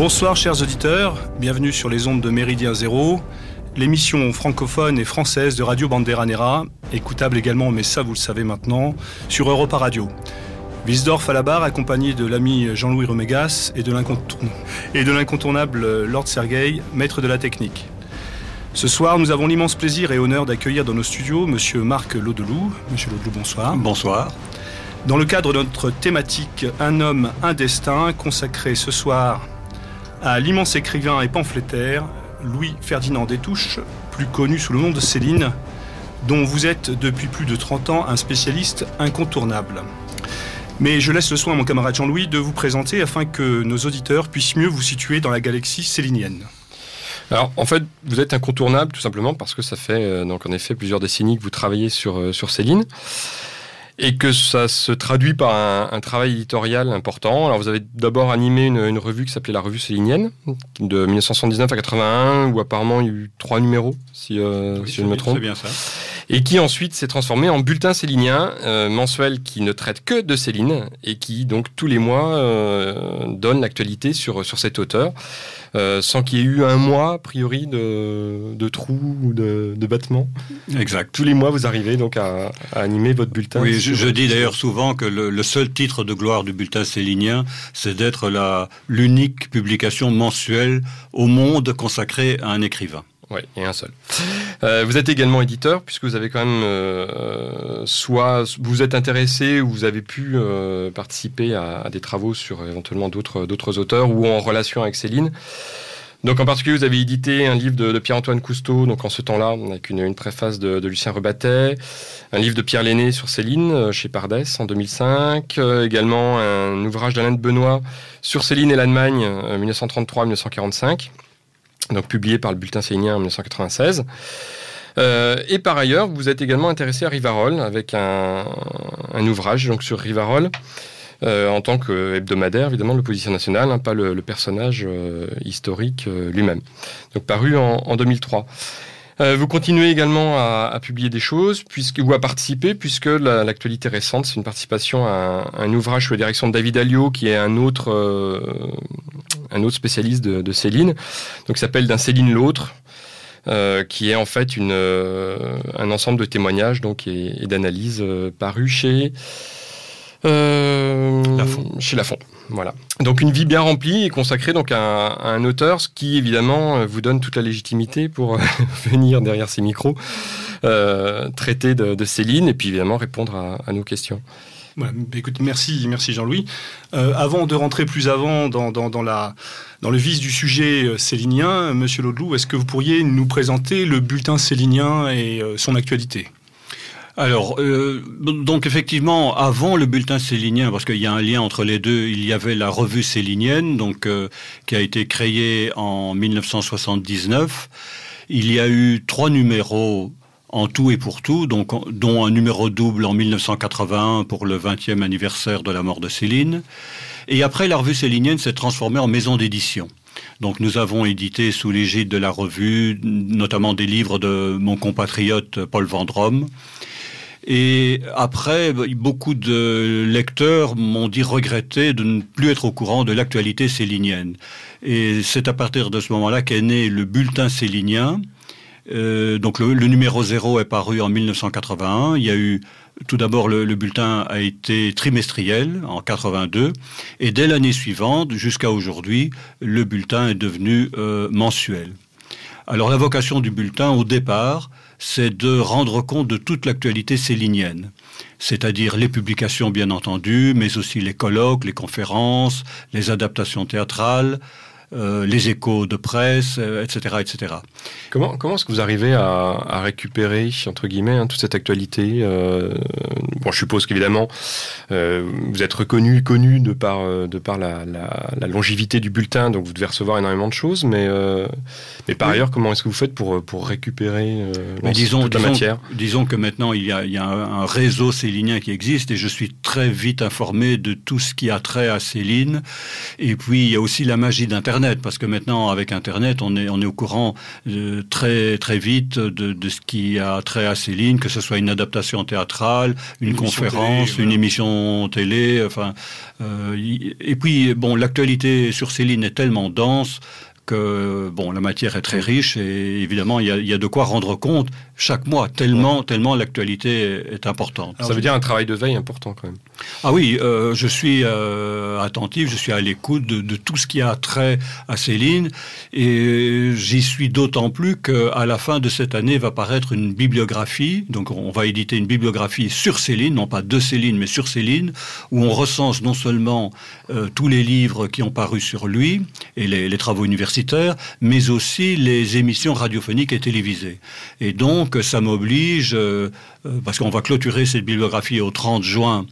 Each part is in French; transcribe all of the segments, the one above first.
Bonsoir chers auditeurs, bienvenue sur les ondes de Méridien Zéro, l'émission francophone et française de Radio Bandera, écoutable également, mais ça vous le savez maintenant, sur Europa Radio. Wiesdorf à la barre, accompagné de l'ami Jean-Louis Remégas et de l'incontournable Lord Sergueï, maître de la technique. Ce soir, nous avons l'immense plaisir et honneur d'accueillir dans nos studios Monsieur Marc Laudeloup. Monsieur Laudeloup, bonsoir. Bonsoir. Dans le cadre de notre thématique « Un homme, un destin », consacré ce soir à l'immense écrivain et pamphlétaire Louis-Ferdinand Destouches, plus connu sous le nom de Céline, dont vous êtes depuis plus de 30 ans un spécialiste incontournable. Mais je laisse le soin à mon camarade Jean-Louis de vous présenter afin que nos auditeurs puissent mieux vous situer dans la galaxie célinienne. Alors, en fait, vous êtes incontournable tout simplement parce que ça fait donc en effet plusieurs décennies que vous travaillez sur Céline et que ça se traduit par un travail éditorial important. Alors, vous avez d'abord animé une revue qui s'appelait la Revue Célinienne de 1979 à 81 où apparemment il y a eu 3 numéros, si je ne me trompe. C'est bien ça. Et qui ensuite s'est transformé en bulletin célinien, mensuel qui ne traite que de Céline et qui donc tous les mois donne l'actualité sur cet auteur, sans qu'il y ait eu un mois a priori de trou ou de battement. Exact. Tous les mois vous arrivez donc à animer votre bulletin. Oui, je dis d'ailleurs souvent que le seul titre de gloire du bulletin célinien, c'est d'être l'unique publication mensuelle au monde consacrée à un écrivain. Oui, et un seul. Vous êtes également éditeur, puisque vous avez quand même soit vous êtes intéressé ou vous avez pu participer à des travaux sur éventuellement d'autres auteurs ou en relation avec Céline. Donc en particulier, vous avez édité un livre de Pierre-Antoine Cousteau, donc en ce temps-là, avec une préface de Lucien Rebattet, un livre de Pierre Lenné sur Céline, chez Pardès, en 2005, également un ouvrage d'Alain de Benoît sur Céline et l'Allemagne, 1933-1945. Donc publié par le Bulletin Célinien en 1996. Et par ailleurs, vous êtes également intéressé à Rivarol, avec un ouvrage donc, sur Rivarol, en tant qu'hebdomadaire, évidemment, de l'opposition nationale, pas le personnage historique lui-même. Donc paru en 2003. Vous continuez également à publier des choses, ou à participer, puisque l'actualité récente, c'est une participation à un ouvrage sous la direction de David Alliot, qui est un autre spécialiste de Céline, donc qui s'appelle D'un Céline l'autre, qui est en fait un ensemble de témoignages donc, et d'analyses parus chez Lafon. Voilà. Donc une vie bien remplie et consacrée donc à un auteur, ce qui évidemment vous donne toute la légitimité pour venir derrière ces micros traiter de Céline et puis évidemment répondre à nos questions. Voilà, écoute, merci Jean-Louis. Avant de rentrer plus avant dans le vif du sujet célinien, Monsieur Laudeloup, est-ce que vous pourriez nous présenter le bulletin célinien et son actualité ? Alors, donc effectivement, avant le bulletin célinien, parce qu'il y a un lien entre les deux, il y avait la revue célinienne, donc qui a été créée en 1979. Il y a eu 3 numéros en tout et pour tout, donc, dont un numéro double en 1981 pour le 20e anniversaire de la mort de Céline. Et après, la revue célinienne s'est transformée en maison d'édition. Donc nous avons édité sous l'égide de la revue, notamment des livres de mon compatriote Paul Vendrome. Et après, beaucoup de lecteurs m'ont dit regretter de ne plus être au courant de l'actualité célinienne. Et c'est à partir de ce moment-là qu'est né le bulletin célinien. Donc le numéro 0 est paru en 1981. Il y a eu tout d'abord le bulletin a été trimestriel en 82 et dès l'année suivante jusqu'à aujourd'hui le bulletin est devenu mensuel. Alors la vocation du bulletin au départ c'est de rendre compte de toute l'actualité célinienne, c'est-à-dire les publications bien entendu, mais aussi les colloques, les conférences, les adaptations théâtrales, les échos de presse, etc., etc. Comment est-ce que vous arrivez à récupérer, entre guillemets, toute cette actualité Bon, je suppose qu'évidemment, vous êtes connu de par la longévité du bulletin, donc vous devez recevoir énormément de choses, mais par ailleurs, comment est-ce que vous faites pour récupérer toute la matière ? Disons que maintenant, il y a un réseau célinien qui existe, et je suis très vite informé de tout ce qui a trait à Céline, et puis il y a aussi la magie d'Internet. Internet, parce que maintenant, avec Internet, on est au courant très, très vite de ce qui a trait à Céline, que ce soit une adaptation théâtrale, une conférence, une émission télé, enfin... et puis, bon, l'actualité sur Céline est tellement dense que, bon, la matière est très riche et évidemment, il y a de quoi rendre compte chaque mois, tellement l'actualité est importante. Alors, ça veut dire un travail de veille important quand même. Ah oui, je suis attentif, je suis à l'écoute de tout ce qui a trait à Céline et j'y suis d'autant plus qu'à la fin de cette année va paraître une bibliographie, donc on va éditer une bibliographie sur Céline, non pas de Céline mais sur Céline, où on recense non seulement tous les livres qui ont paru sur lui et les travaux universitaires, mais aussi les émissions radiophoniques et télévisées. Et donc ça m'oblige, parce qu'on va clôturer cette bibliographie au 30 juin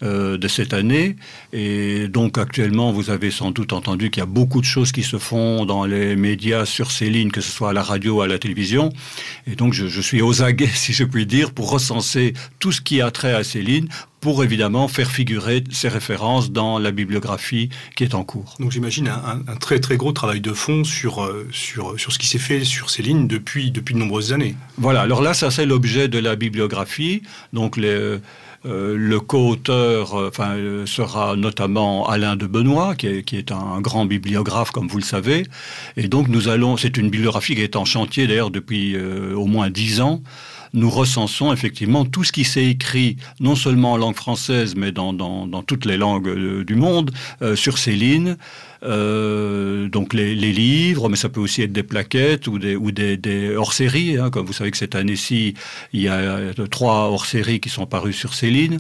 de cette année. Et donc actuellement, vous avez sans doute entendu qu'il y a beaucoup de choses qui se font dans les médias sur Céline, que ce soit à la radio ou à la télévision. Et donc je suis aux aguets, si je puis dire, pour recenser tout ce qui a trait à Céline, pour évidemment faire figurer ces références dans la bibliographie qui est en cours. Donc j'imagine un très très gros travail de fond sur ce qui s'est fait sur Céline depuis de nombreuses années. Voilà, alors là, ça c'est l'objet de la bibliographie. Donc le co-auteur sera notamment Alain de Benoît, qui est un grand bibliographe, comme vous le savez. Et donc c'est une bibliographie qui est en chantier d'ailleurs depuis au moins 10 ans. Nous recensons effectivement tout ce qui s'est écrit, non seulement en langue française, mais dans toutes les langues du monde, sur Céline. Donc les livres, mais ça peut aussi être des plaquettes ou des hors-séries. Hein, comme vous savez que cette année-ci, il y a 3 hors-séries qui sont parus sur Céline.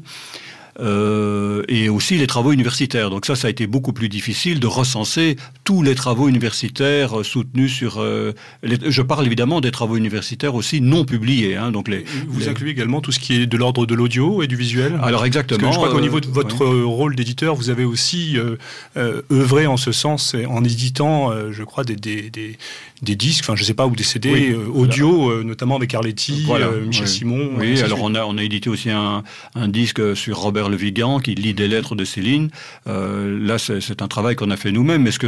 Et aussi les travaux universitaires. Donc ça a été beaucoup plus difficile de recenser tous les travaux universitaires soutenus sur... je parle évidemment des travaux universitaires aussi non publiés. Hein, donc vous incluez également tout ce qui est de l'ordre de l'audio et du visuel? Alors exactement. Parce que je crois qu'au niveau de votre rôle d'éditeur, vous avez aussi œuvré en ce sens, en éditant, je crois, des disques, enfin je sais pas, ou des CD audio, notamment avec Arletty, Michel Simon. Oui, alors on a édité aussi un disque sur Robert Le Vigan qui lit des lettres de Céline. Là, c'est un travail qu'on a fait nous-mêmes, mais ce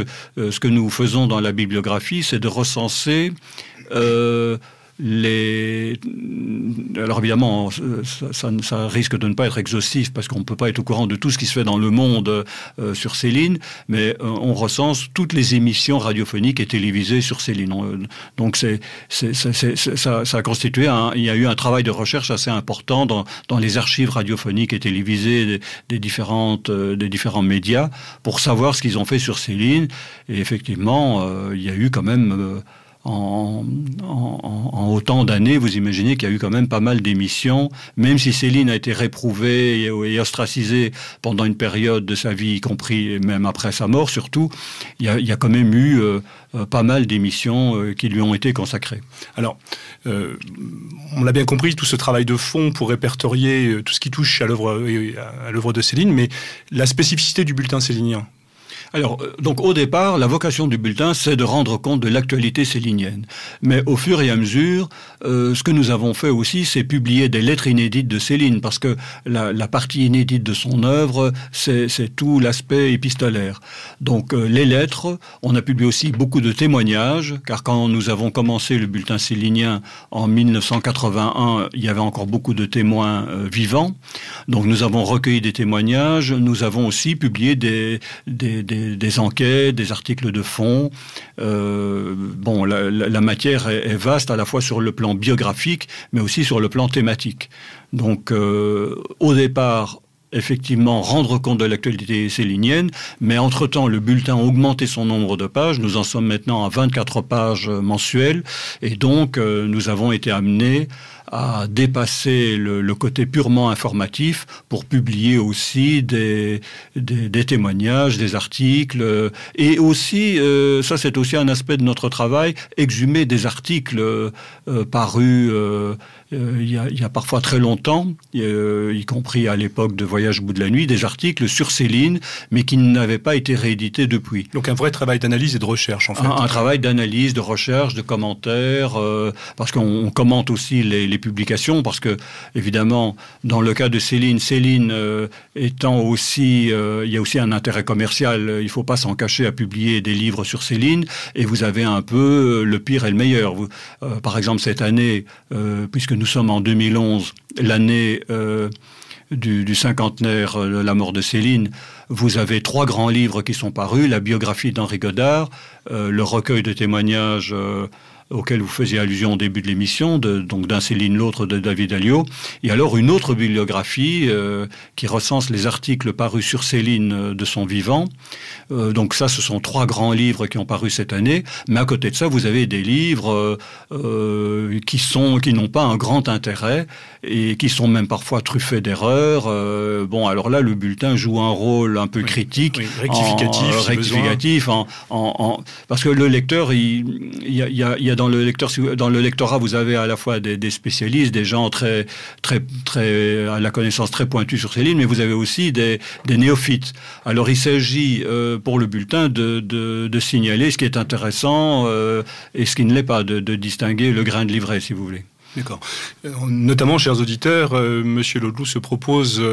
que nous faisons dans la bibliographie, c'est de recenser alors évidemment, ça risque de ne pas être exhaustif parce qu'on ne peut pas être au courant de tout ce qui se fait dans le monde sur Céline, mais on recense toutes les émissions radiophoniques et télévisées sur Céline. Donc ça a constitué il y a eu un travail de recherche assez important dans les archives radiophoniques et télévisées des différents médias pour savoir ce qu'ils ont fait sur Céline. Et effectivement, il y a eu quand même... En autant d'années, vous imaginez qu'il y a eu quand même pas mal d'émissions, même si Céline a été réprouvée et ostracisée pendant une période de sa vie, y compris même après sa mort surtout, il y a quand même eu pas mal d'émissions qui lui ont été consacrées. Alors, on l'a bien compris, tout ce travail de fond pour répertorier tout ce qui touche à l'œuvre de Céline, mais la spécificité du bulletin célinien. Alors, donc au départ, la vocation du bulletin, c'est de rendre compte de l'actualité célinienne. Mais au fur et à mesure, ce que nous avons fait aussi, c'est publier des lettres inédites de Céline, parce que la partie inédite de son œuvre, c'est tout l'aspect épistolaire. Donc les lettres, on a publié aussi beaucoup de témoignages, car quand nous avons commencé le bulletin célinien en 1981, il y avait encore beaucoup de témoins vivants. Donc nous avons recueilli des témoignages, nous avons aussi publié des enquêtes, des articles de fond. La matière est vaste à la fois sur le plan biographique, mais aussi sur le plan thématique. Donc, au départ, effectivement, rendre compte de l'actualité célinienne, mais entre-temps, le bulletin a augmenté son nombre de pages. Nous en sommes maintenant à 24 pages mensuelles, et donc nous avons été amenés à dépasser le côté purement informatif pour publier aussi des témoignages, des articles, et aussi, ça c'est aussi un aspect de notre travail, exhumer des articles parus il y a parfois très longtemps, y compris à l'époque de Voyage au bout de la nuit, des articles sur Céline, mais qui n'avaient pas été réédités depuis. Donc un vrai travail d'analyse et de recherche, en fait. Un travail d'analyse, de recherche, de commentaires, parce qu'on commente aussi les publications, parce que, évidemment, dans le cas de Céline étant aussi, il y a aussi un intérêt commercial, il ne faut pas s'en cacher à publier des livres sur Céline, et vous avez un peu le pire et le meilleur. Par exemple, cette année, puisque nous sommes en 2011, l'année du cinquantenaire de la mort de Céline, vous avez 3 grands livres qui sont parus, la biographie d'Henri Godard, le recueil de témoignages auquel vous faisiez allusion au début de l'émission, donc d'un Céline, l'autre de David Alliot, et alors une autre bibliographie qui recense les articles parus sur Céline de son vivant. Donc ça, ce sont 3 grands livres qui ont paru cette année, mais à côté de ça, vous avez des livres qui n'ont pas un grand intérêt et qui sont même parfois truffés d'erreurs. Bon, alors là, le bulletin joue un rôle un peu critique, rectificatif, parce que le lecteur, il y a dans le lectorat, vous avez à la fois des spécialistes, des gens très à la connaissance très pointue sur Céline, mais vous avez aussi des néophytes. Alors il s'agit pour le bulletin de signaler ce qui est intéressant et ce qui ne l'est pas, de distinguer le grain de l'ivraie, si vous voulez. D'accord. Notamment, chers auditeurs, Monsieur Laudeloup se propose,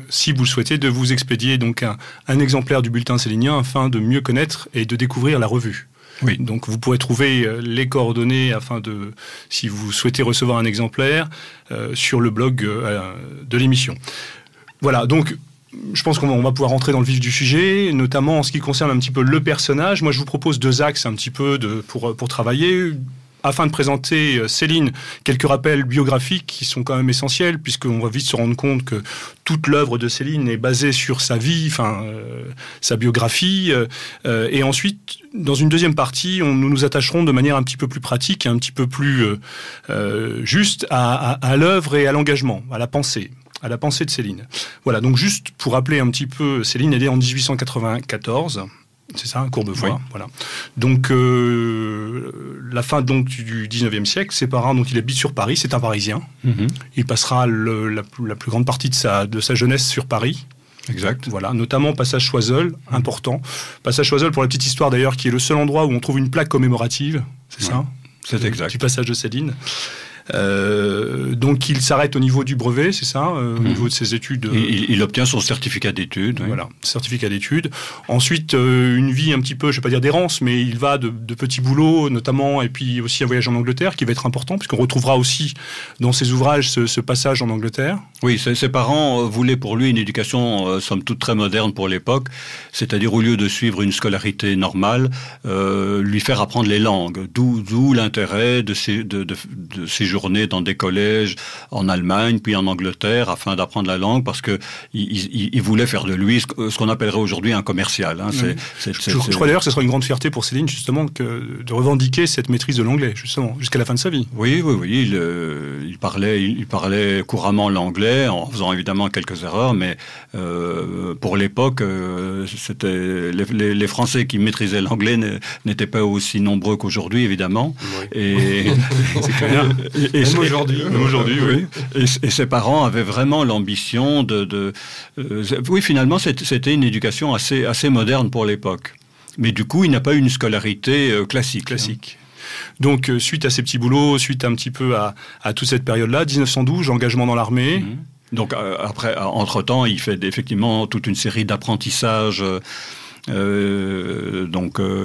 si vous le souhaitez, de vous expédier donc un exemplaire du bulletin célinien afin de mieux connaître et de découvrir la revue. Oui. Donc vous pourrez trouver les coordonnées si vous souhaitez recevoir un exemplaire, sur le blog de l'émission. Voilà, donc je pense qu'on va pouvoir rentrer dans le vif du sujet, notamment en ce qui concerne un petit peu le personnage. Moi je vous propose 2 axes un petit peu pour travailler. Afin de présenter Céline, quelques rappels biographiques qui sont quand même essentiels, puisqu'on va vite se rendre compte que toute l'œuvre de Céline est basée sur sa vie, sa biographie. Et ensuite, dans une deuxième partie, nous nous attacherons de manière un petit peu plus pratique, un petit peu plus juste à l'œuvre et à l'engagement, à la pensée de Céline. Voilà, donc juste pour rappeler un petit peu, Céline est née en 1894. C'est ça, Courbevoie. Oui. Voilà. Donc, la fin donc, du 19e siècle, ses parents, donc il habite sur Paris, c'est un Parisien. Mm-hmm. Il passera la plus grande partie de sa jeunesse sur Paris. Exact. Voilà, notamment Passage Choiseul, important. Passage Choiseul, pour la petite histoire d'ailleurs, qui est le seul endroit où on trouve une plaque commémorative, c'est ça ? C'est exact. Du passage de Céline. Donc il s'arrête au niveau du brevet, c'est ça, au niveau de ses études. Il obtient son certificat d'études. Voilà, certificat d'études. Ensuite, une vie un petit peu, je ne vais pas dire d'errance, mais il va de petits boulots, notamment, et puis aussi un voyage en Angleterre, qui va être important, puisqu'on retrouvera aussi dans ses ouvrages ce passage en Angleterre. Oui, ses parents voulaient pour lui une éducation, somme toute, très moderne pour l'époque, c'est-à-dire au lieu de suivre une scolarité normale, lui faire apprendre les langues, d'où l'intérêt de séjourner dans des collèges en Allemagne, puis en Angleterre, afin d'apprendre la langue, parce qu'il voulait faire de lui ce qu'on appellerait aujourd'hui un commercial. Hein. Je crois d'ailleurs que ce sera une grande fierté pour Céline, justement, de revendiquer cette maîtrise de l'anglais, justement, jusqu'à la fin de sa vie. Oui, il parlait couramment l'anglais, en faisant évidemment quelques erreurs, mais pour l'époque, les Français qui maîtrisaient l'anglais n'étaient pas aussi nombreux qu'aujourd'hui, évidemment. Oui. Et c'est clair. Même aujourd'hui, oui. Et ses parents avaient vraiment l'ambition oui, finalement, c'était une éducation assez moderne pour l'époque. Mais du coup, il n'a pas eu une scolarité classique. Donc, suite à ces petits boulots, suite un petit peu à toute cette période-là, 1912, engagement dans l'armée. Mmh. Donc, après, entre-temps, il fait effectivement toute une série d'apprentissages.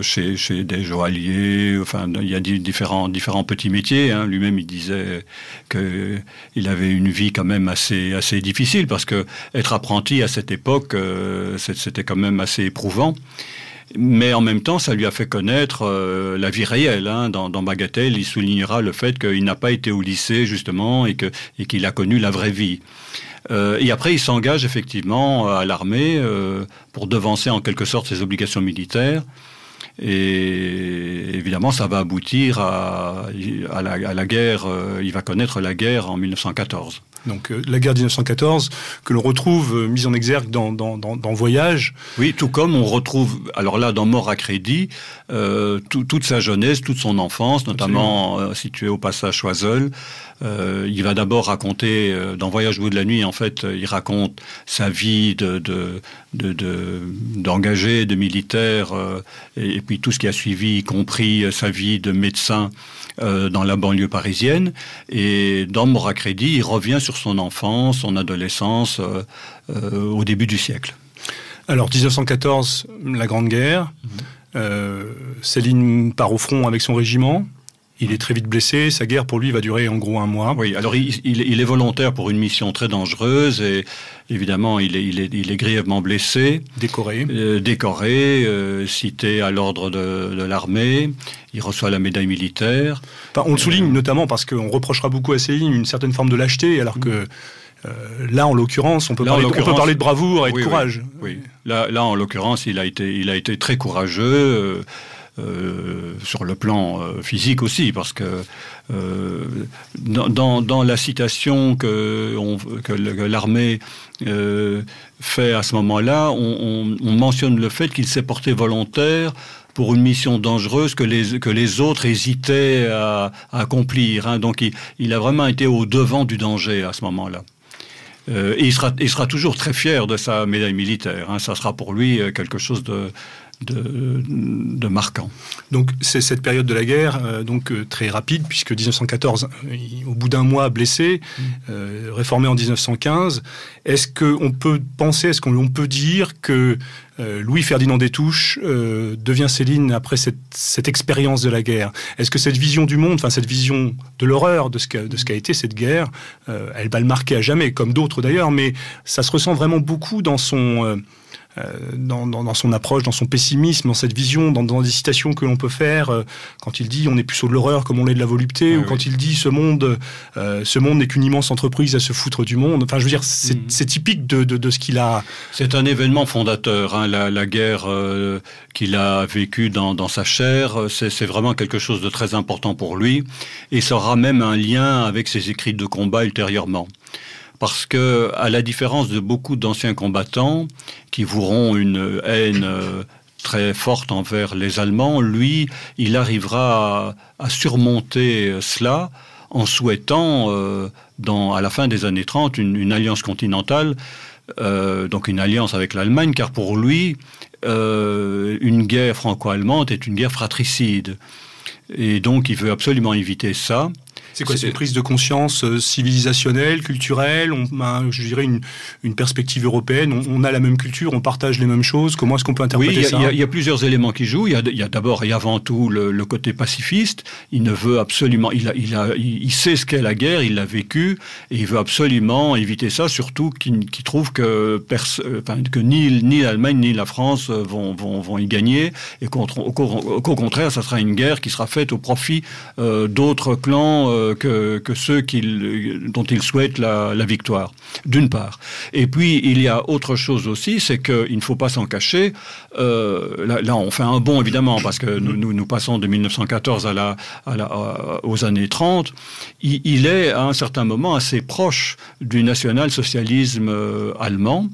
Chez des joailliers, enfin il y a différents petits métiers. Hein. Lui-même il disait qu'il avait une vie quand même assez difficile, parce que être apprenti à cette époque c'était quand même assez éprouvant. Mais en même temps, ça lui a fait connaître la vie réelle. Hein. Dans Bagatelle, il soulignera le fait qu'il n'a pas été au lycée, justement, et qu'il a connu la vraie vie. Et après, il s'engage effectivement à l'armée pour devancer en quelque sorte ses obligations militaires. Et évidemment, ça va aboutir à la guerre. Il va connaître la guerre en 1914. Donc la guerre de 1914, que l'on retrouve mise en exergue dans Voyage. Oui, tout comme on retrouve, alors là, dans Mort à crédit, toute sa jeunesse, toute son enfance, notamment située au passage Choiseul. Il va d'abord raconter, dans Voyage au bout de la nuit, en fait, il raconte sa vie d'engagé, de militaire, et puis tout ce qui a suivi, y compris sa vie de médecin dans la banlieue parisienne. Et dans Mort à crédit, il revient sur son enfance, son adolescence, au début du siècle. Alors, 1914, la Grande Guerre. Céline part au front avec son régiment. Il est très vite blessé. Sa guerre, pour lui, va durer en gros 1 mois. Oui, alors il est volontaire pour une mission très dangereuse et évidemment, il est grièvement blessé. Décoré. Cité à l'ordre de l'armée. Il reçoit la médaille militaire. Enfin, on le souligne notamment parce qu'on reprochera beaucoup à Céline une certaine forme de lâcheté, alors que là, en l'occurrence, on peut parler de bravoure et de courage. Oui. Là, en l'occurrence, il a été très courageux. Sur le plan physique aussi, parce que dans la citation que l'armée fait à ce moment-là, on mentionne le fait qu'il s'est porté volontaire pour une mission dangereuse que les autres hésitaient à accomplir. Hein. Donc il a vraiment été au devant du danger à ce moment-là. Et il sera toujours très fier de sa médaille militaire. Hein. Ça sera pour lui quelque chose de marquant. Donc c'est cette période de la guerre très rapide, puisque 1914, au bout d'1 mois blessé, réformé en 1915. Est-ce qu'on peut dire que Louis-Ferdinand Destouches devient Céline après cette expérience de la guerre? Est-ce que cette vision du monde, cette vision de l'horreur de ce qu'a été cette guerre, elle va le marquer à jamais, comme d'autres d'ailleurs, mais ça se ressent vraiment beaucoup dans son approche, dans son pessimisme, dans cette vision, dans des citations que l'on peut faire, quand il dit « on est plus sur de l'horreur comme on l'est de la volupté », ou quand il dit « ce monde n'est qu'une immense entreprise à se foutre du monde ». Enfin, je veux dire, c'est typique de ce qu'il a... C'est un événement fondateur, hein, la guerre qu'il a vécue dans sa chair, c'est vraiment quelque chose de très important pour lui, et ça aura même un lien avec ses écrits de combat ultérieurement. Parce que, à la différence de beaucoup d'anciens combattants qui voueront une haine très forte envers les Allemands, lui, il arrivera à surmonter cela en souhaitant, à la fin des années 30, une alliance continentale, donc une alliance avec l'Allemagne, car pour lui, une guerre franco-allemande est une guerre fratricide. Et donc, il veut absolument éviter ça. C'est quoi, c'est une prise de conscience civilisationnelle, culturelle? On a, je dirais, une perspective européenne. On a la même culture, on partage les mêmes choses. Comment est-ce qu'on peut interpréter ça? Il y a plusieurs éléments qui jouent. Il y a d'abord et avant tout le côté pacifiste. Il ne veut absolument... Il sait ce qu'est la guerre, il l'a vécu, et il veut absolument éviter ça, surtout qu'il trouve que ni l'Allemagne ni la France vont y gagner, et qu'au contraire, ça sera une guerre qui sera faite au profit d'autres clans que ceux dont il souhaite la victoire, d'une part. Et puis, il y a autre chose aussi, c'est qu'il ne faut pas s'en cacher. Là, on fait un bond, évidemment, parce que nous passons de 1914 aux années 30. Il est, à un certain moment, assez proche du national-socialisme allemand,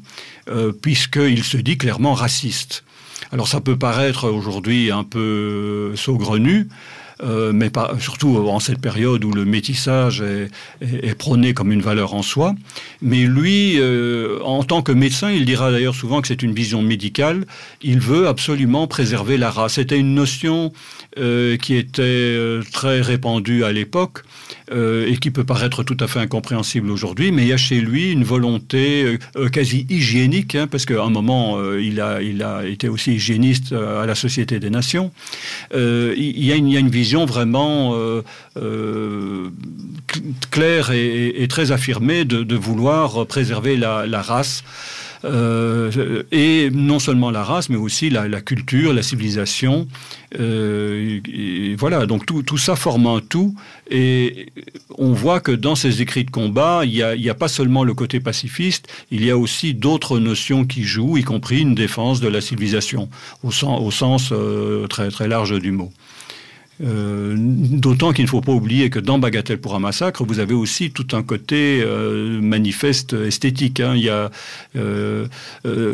puisqu'il se dit clairement raciste. Alors, ça peut paraître aujourd'hui un peu saugrenu, mais surtout en cette période où le métissage est prôné comme une valeur en soi. Mais lui, en tant que médecin, il dira d'ailleurs souvent que c'est une vision médicale, il veut absolument préserver la race. C'était une notion qui était très répandue à l'époque et qui peut paraître tout à fait incompréhensible aujourd'hui, mais il y a chez lui une volonté quasi hygiénique, hein, parce qu'à un moment, il a été aussi hygiéniste à la Société des Nations. Il y a une vision vraiment claire et très affirmée de vouloir préserver la race. Et non seulement la race, mais aussi la culture, la civilisation. Et voilà, donc tout ça forme un tout. Et on voit que dans ces écrits de combat, il y a pas seulement le côté pacifiste, il y a aussi d'autres notions qui jouent, y compris une défense de la civilisation, au sens très, très large du mot. D'autant qu'il ne faut pas oublier que dans Bagatelle pour un massacre, vous avez aussi tout un côté manifeste esthétique. Hein. Il y a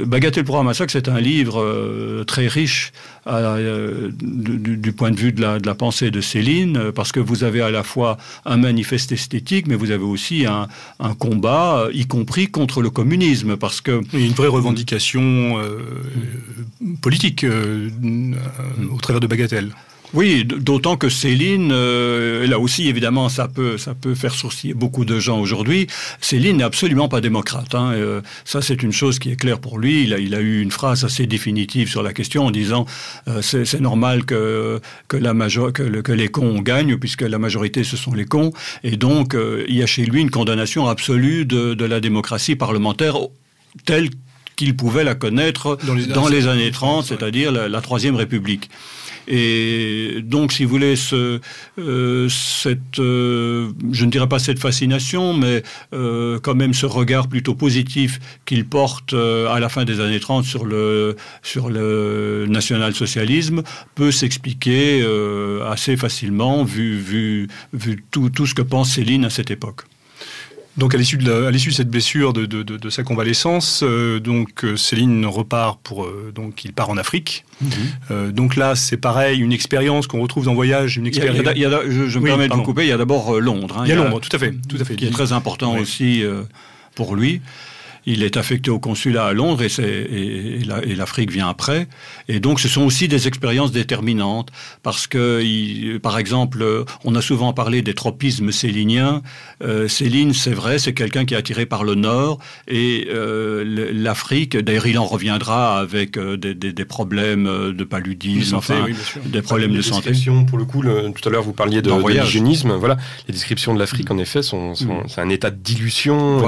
Bagatelle pour un massacre, c'est un livre très riche du point de vue de la pensée de Céline, parce que vous avez à la fois un manifeste esthétique, mais vous avez aussi un combat, y compris contre le communisme, parce que il y a une vraie revendication politique au travers de Bagatelle. Oui, d'autant que Céline, là aussi évidemment ça peut faire sourciller beaucoup de gens aujourd'hui. Céline n'est absolument pas démocrate. Hein. Ça c'est une chose qui est claire pour lui. Il a eu une phrase assez définitive sur la question en disant c'est normal que les cons gagnent puisque la majorité ce sont les cons. Et donc il y a chez lui une condamnation absolue de la démocratie parlementaire telle qu'il pouvait la connaître dans les années 30, c'est-à-dire la Troisième République. Et donc, si vous voulez, je ne dirais pas cette fascination, mais quand même ce regard plutôt positif qu'il porte à la fin des années 30 sur le national-socialisme peut s'expliquer assez facilement vu tout ce que pense Céline à cette époque. Donc à l'issue de cette blessure de sa convalescence, Céline repart donc il part en Afrique. Mm-hmm. Donc là c'est pareil, une expérience qu'on retrouve dans Voyage, je me permets de vous couper. Il y a d'abord Londres. Hein, il y a Londres, tout à fait, qui est très important aussi pour lui. Il est affecté au consulat à Londres et l'Afrique vient après. Et donc, ce sont aussi des expériences déterminantes parce que, par exemple, on a souvent parlé des tropismes céliniens. Céline, c'est vrai, c'est quelqu'un qui est attiré par le Nord et l'Afrique. D'ailleurs, il en reviendra avec des problèmes de paludisme, des problèmes de santé. Pour le coup, tout à l'heure, vous parliez de l'hygiénisme. Voilà, les descriptions de l'Afrique, en effet, c'est un état de dilution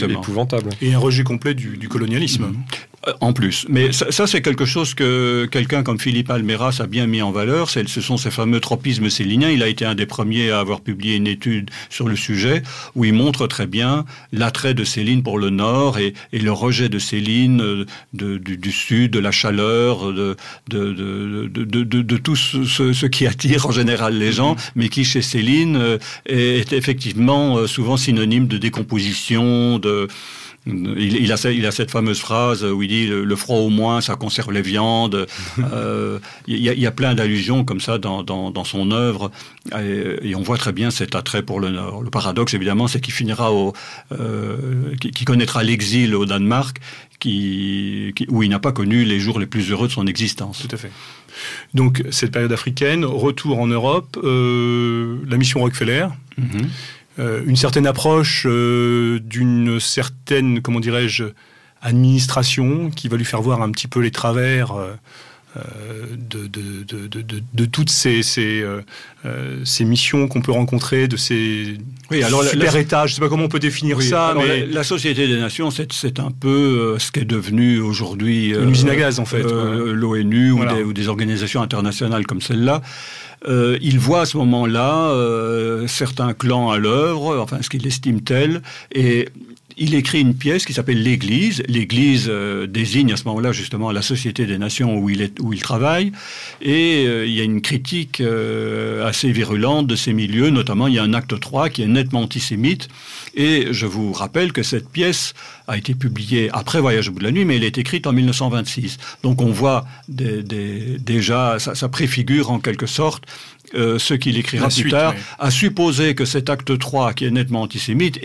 épouvantable. Et un rejet complet du colonialisme. En plus. Mais ça c'est quelque chose que quelqu'un comme Philippe Almeras a bien mis en valeur. Ce sont ces fameux tropismes céliniens. Il a été un des premiers à avoir publié une étude sur le sujet où il montre très bien l'attrait de Céline pour le Nord et le rejet de Céline du Sud, de la chaleur, de tout ce qui attire en général les gens, mais qui chez Céline est effectivement souvent synonyme de décomposition, Il a cette fameuse phrase où il dit le froid au moins ça conserve les viandes. Il y a plein d'allusions comme ça dans son œuvre et on voit très bien cet attrait pour le Nord. Le paradoxe évidemment c'est qu'il finira qui connaîtra l'exil au Danemark où il n'a pas connu les jours les plus heureux de son existence. Tout à fait. Donc cette période africaine, retour en Europe, la mission Rockefeller. Mm-hmm. Une certaine approche d'une certaine, comment dirais-je, administration qui va lui faire voir un petit peu les travers de toutes ces missions qu'on peut rencontrer, de ces super États. Je ne sais pas comment on peut définir ça. Mais la Société des Nations, c'est un peu ce qu'est devenu aujourd'hui une usine à gaz, en fait. L'ONU ou des organisations internationales comme celle-là. Il voit à ce moment-là certains clans à l'œuvre, enfin ce qu'il estime tel, et il écrit une pièce qui s'appelle l'Église. L'Église désigne à ce moment-là justement la Société des Nations où il travaille, et il y a une critique assez virulente de ces milieux, notamment il y a un acte 3 qui est nettement antisémite, et je vous rappelle que cette pièce a été publiée après Voyage au bout de la nuit, mais elle est écrite en 1926. Donc on voit déjà, ça préfigure en quelque sorte ce qu'il écrira plus tard, à supposer que cet acte 3, qui est nettement antisémite,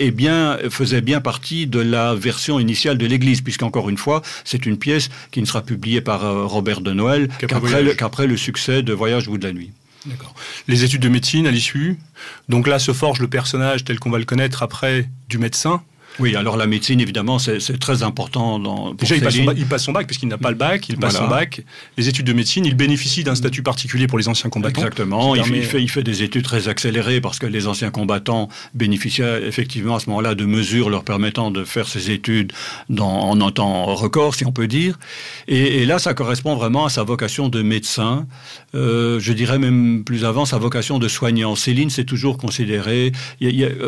faisait bien partie de la version initiale de l'Église, puisqu'encore une fois, c'est une pièce qui ne sera publiée par Robert de Noël qu'après le succès de Voyage au bout de la nuit. D'accord. Les études de médecine à l'issue, donc là se forge le personnage tel qu'on va le connaître après du médecin. Oui, alors la médecine, évidemment, c'est très important pour déjà, il passe son bac, puisqu'il n'a pas le bac, il passe son bac. Les études de médecine, il bénéficie d'un statut particulier pour les anciens combattants. Exactement, il fait des études très accélérées, parce que les anciens combattants bénéficiaient effectivement à ce moment-là de mesures leur permettant de faire ces études en un temps record, si on peut dire. Et là, ça correspond vraiment à sa vocation de médecin. Je dirais même plus avant, sa vocation de soignant. Céline, c'est toujours considéré...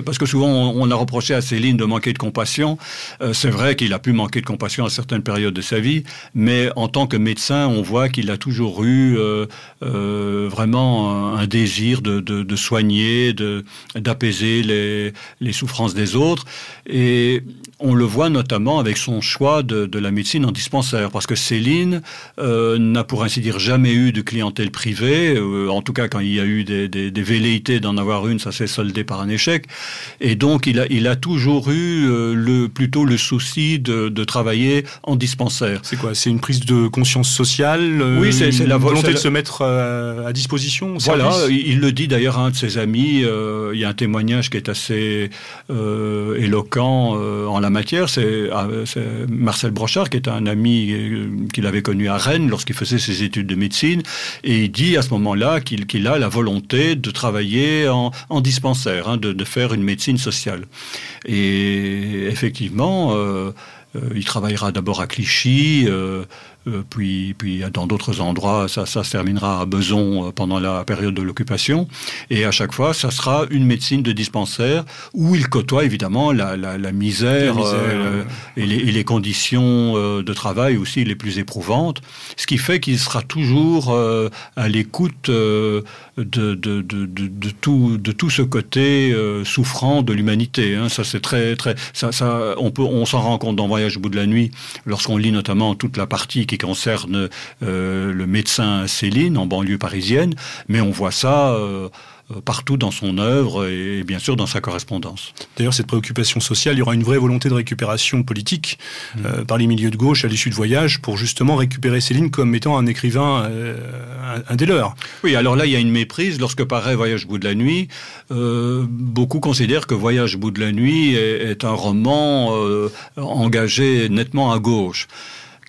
parce que souvent, on a reproché à Céline de manquer manqué de compassion. C'est vrai qu'il a pu manquer de compassion à certaines périodes de sa vie, mais en tant que médecin, on voit qu'il a toujours eu vraiment un désir de soigner, d'apaiser les souffrances des autres. Et on le voit notamment avec son choix de la médecine en dispensaire, parce que Céline n'a pour ainsi dire jamais eu de clientèle privée, en tout cas quand il y a eu des velléités d'en avoir une, ça s'est soldé par un échec, et donc il a toujours eu plutôt le souci de travailler en dispensaire. C'est quoi? C'est une prise de conscience sociale? Oui, c'est la volonté de se mettre à disposition au service. Voilà, il le dit d'ailleurs à un de ses amis, il y a un témoignage qui est assez éloquent en la matière, c'est Marcel Brochard, qui est un ami qu'il avait connu à Rennes lorsqu'il faisait ses études de médecine, et il dit à ce moment-là qu'il a la volonté de travailler en dispensaire, de faire une médecine sociale. Et effectivement, il travaillera d'abord à Clichy, puis dans d'autres endroits, ça se terminera à Besançon pendant la période de l'occupation. Et à chaque fois, ça sera une médecine de dispensaire où il côtoie évidemment la misère, et les conditions de travail aussi les plus éprouvantes. Ce qui fait qu'il sera toujours à l'écoute de tout ce côté souffrant de l'humanité. Ça c'est très on s'en rend compte dans Voyage au bout de la nuit lorsqu'on lit notamment toute la partie qui concerne le médecin Céline en banlieue parisienne, mais on voit ça partout dans son œuvre et bien sûr dans sa correspondance. D'ailleurs, cette préoccupation sociale, il y aura une vraie volonté de récupération politique par les milieux de gauche à l'issue de Voyage pour justement récupérer Céline comme étant un écrivain, un des leurs. Oui, alors là, il y a une méprise. Lorsque paraît Voyage au bout de la nuit, beaucoup considèrent que Voyage au bout de la nuit est un roman engagé nettement à gauche.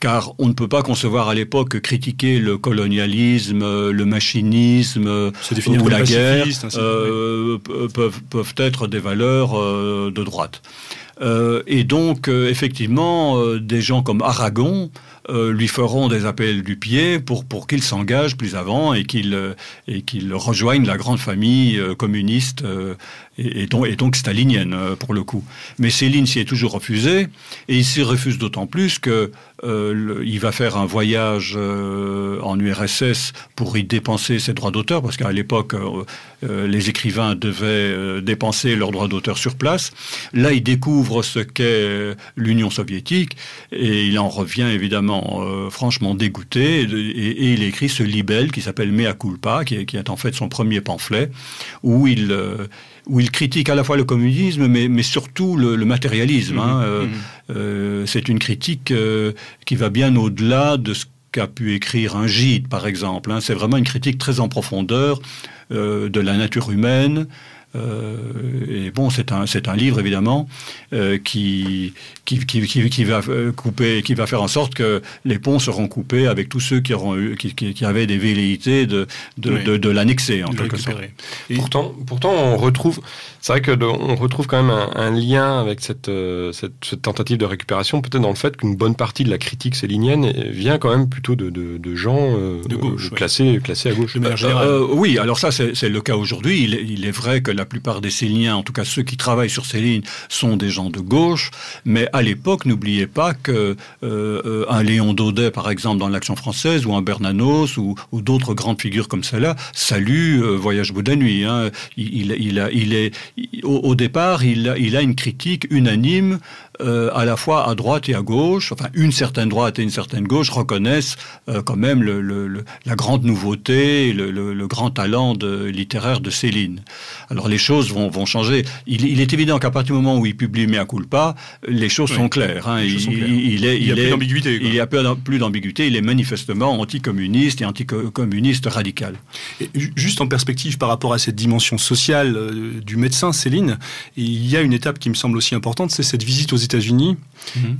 Car on ne peut pas concevoir à l'époque critiquer le colonialisme, le machinisme ou la guerre peuvent être des valeurs de droite. Et donc, effectivement, des gens comme Aragon lui feront des appels du pied pour qu'il s'engage plus avant et qu'il rejoigne la grande famille communiste et donc stalinienne pour le coup. Mais Céline s'y est toujours refusée, et il s'y refuse d'autant plus que il va faire un voyage en URSS pour y dépenser ses droits d'auteur, parce qu'à l'époque les écrivains devaient dépenser leurs droits d'auteur sur place. Là, il découvre ce qu'est l'Union soviétique et il en revient évidemment franchement dégoûté, et il écrit ce libelle qui s'appelle Mea culpa, qui est en fait son premier pamphlet, où il critique à la fois le communisme, mais surtout le matérialisme. C'est une critique qui va bien au-delà de ce qu'a pu écrire un Gide, par exemple. C'est vraiment une critique très en profondeur de la nature humaine. Et bon, c'est un livre évidemment qui va couper, qui va faire en sorte que les ponts seront coupés avec tous ceux qui avaient des velléités de l'annexer en quelque sorte. Et pourtant, on retrouve, c'est vrai que on retrouve quand même un lien avec cette tentative de récupération, peut-être dans le fait qu'une bonne partie de la critique célinienne vient quand même plutôt de gens de gauche, classés à gauche. Oui, alors ça c'est le cas aujourd'hui. Il est vrai que la plupart des Céliniens, en tout cas ceux qui travaillent sur Céline, sont des gens de gauche, mais à l'époque, n'oubliez pas que un Léon Daudet, par exemple, dans l'Action française, ou un Bernanos, ou d'autres grandes figures comme celle-là, saluent Voyage au bout de la nuit. Au départ, il a une critique unanime, à la fois à droite et à gauche, enfin une certaine droite et une certaine gauche reconnaissent quand même la grande nouveauté, le grand talent littéraire de Céline. Alors les choses vont changer. Il est évident qu'à partir du moment où il publie Mea culpa, les choses sont claires. Il n'y a plus d'ambiguïté. Il n'y a plus d'ambiguïté. Il est manifestement anticommuniste et anticommuniste radical. Et juste en perspective par rapport à cette dimension sociale du médecin Céline, il y a une étape qui me semble aussi importante, c'est cette visite aux États-Unis,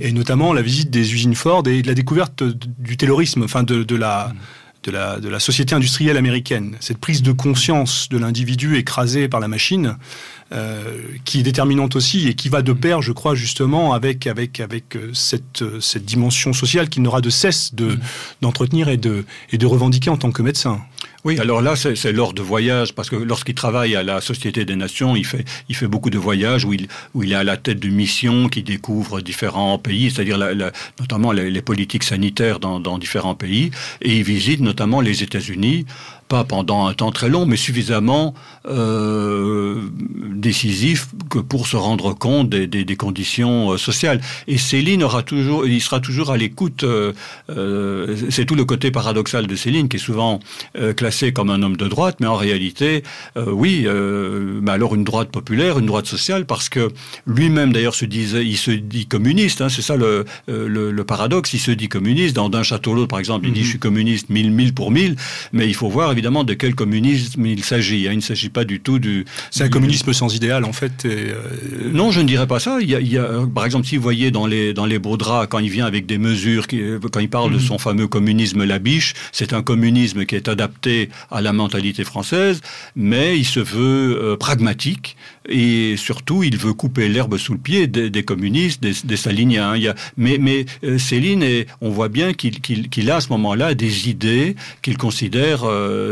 et notamment la visite des usines Ford et de la découverte du taylorisme, enfin de la société industrielle américaine. Cette prise de conscience de l'individu écrasé par la machine, qui est déterminante aussi et qui va de pair, je crois, justement, avec cette dimension sociale qu'il n'aura de cesse d'entretenir et de revendiquer en tant que médecin. Oui, alors là, c'est lors de voyages, parce que lorsqu'il travaille à la Société des Nations, il fait beaucoup de voyages où il est à la tête de missions qui découvrent différents pays, c'est-à-dire notamment les politiques sanitaires dans différents pays, et il visite notamment les États-Unis, pas pendant un temps très long, mais suffisamment décisif que pour se rendre compte des conditions sociales. Et Céline il sera toujours à l'écoute. C'est tout le côté paradoxal de Céline, qui est souvent classé comme un homme de droite, mais en réalité, mais alors une droite populaire, une droite sociale, parce que lui-même d'ailleurs il se dit communiste. Hein, c'est ça le paradoxe. Il se dit communiste. D'un château à l'autre, par exemple, il dit je suis communiste 1000 pour 1000, mais il faut voir évidemment de quel communisme il s'agit. Hein. Il ne s'agit pas du tout C'est un communisme sans idéal, en fait. Non, je ne dirais pas ça. Il y a, par exemple, si vous voyez dans les beaux draps, quand il vient avec des mesures, quand il parle de son fameux communisme Labiche, c'est un communisme qui est adapté à la mentalité française, mais il se veut pragmatique, et surtout, il veut couper l'herbe sous le pied des communistes, des staliniens. Mais Céline, on voit bien qu'il a à ce moment-là des idées qu'il considère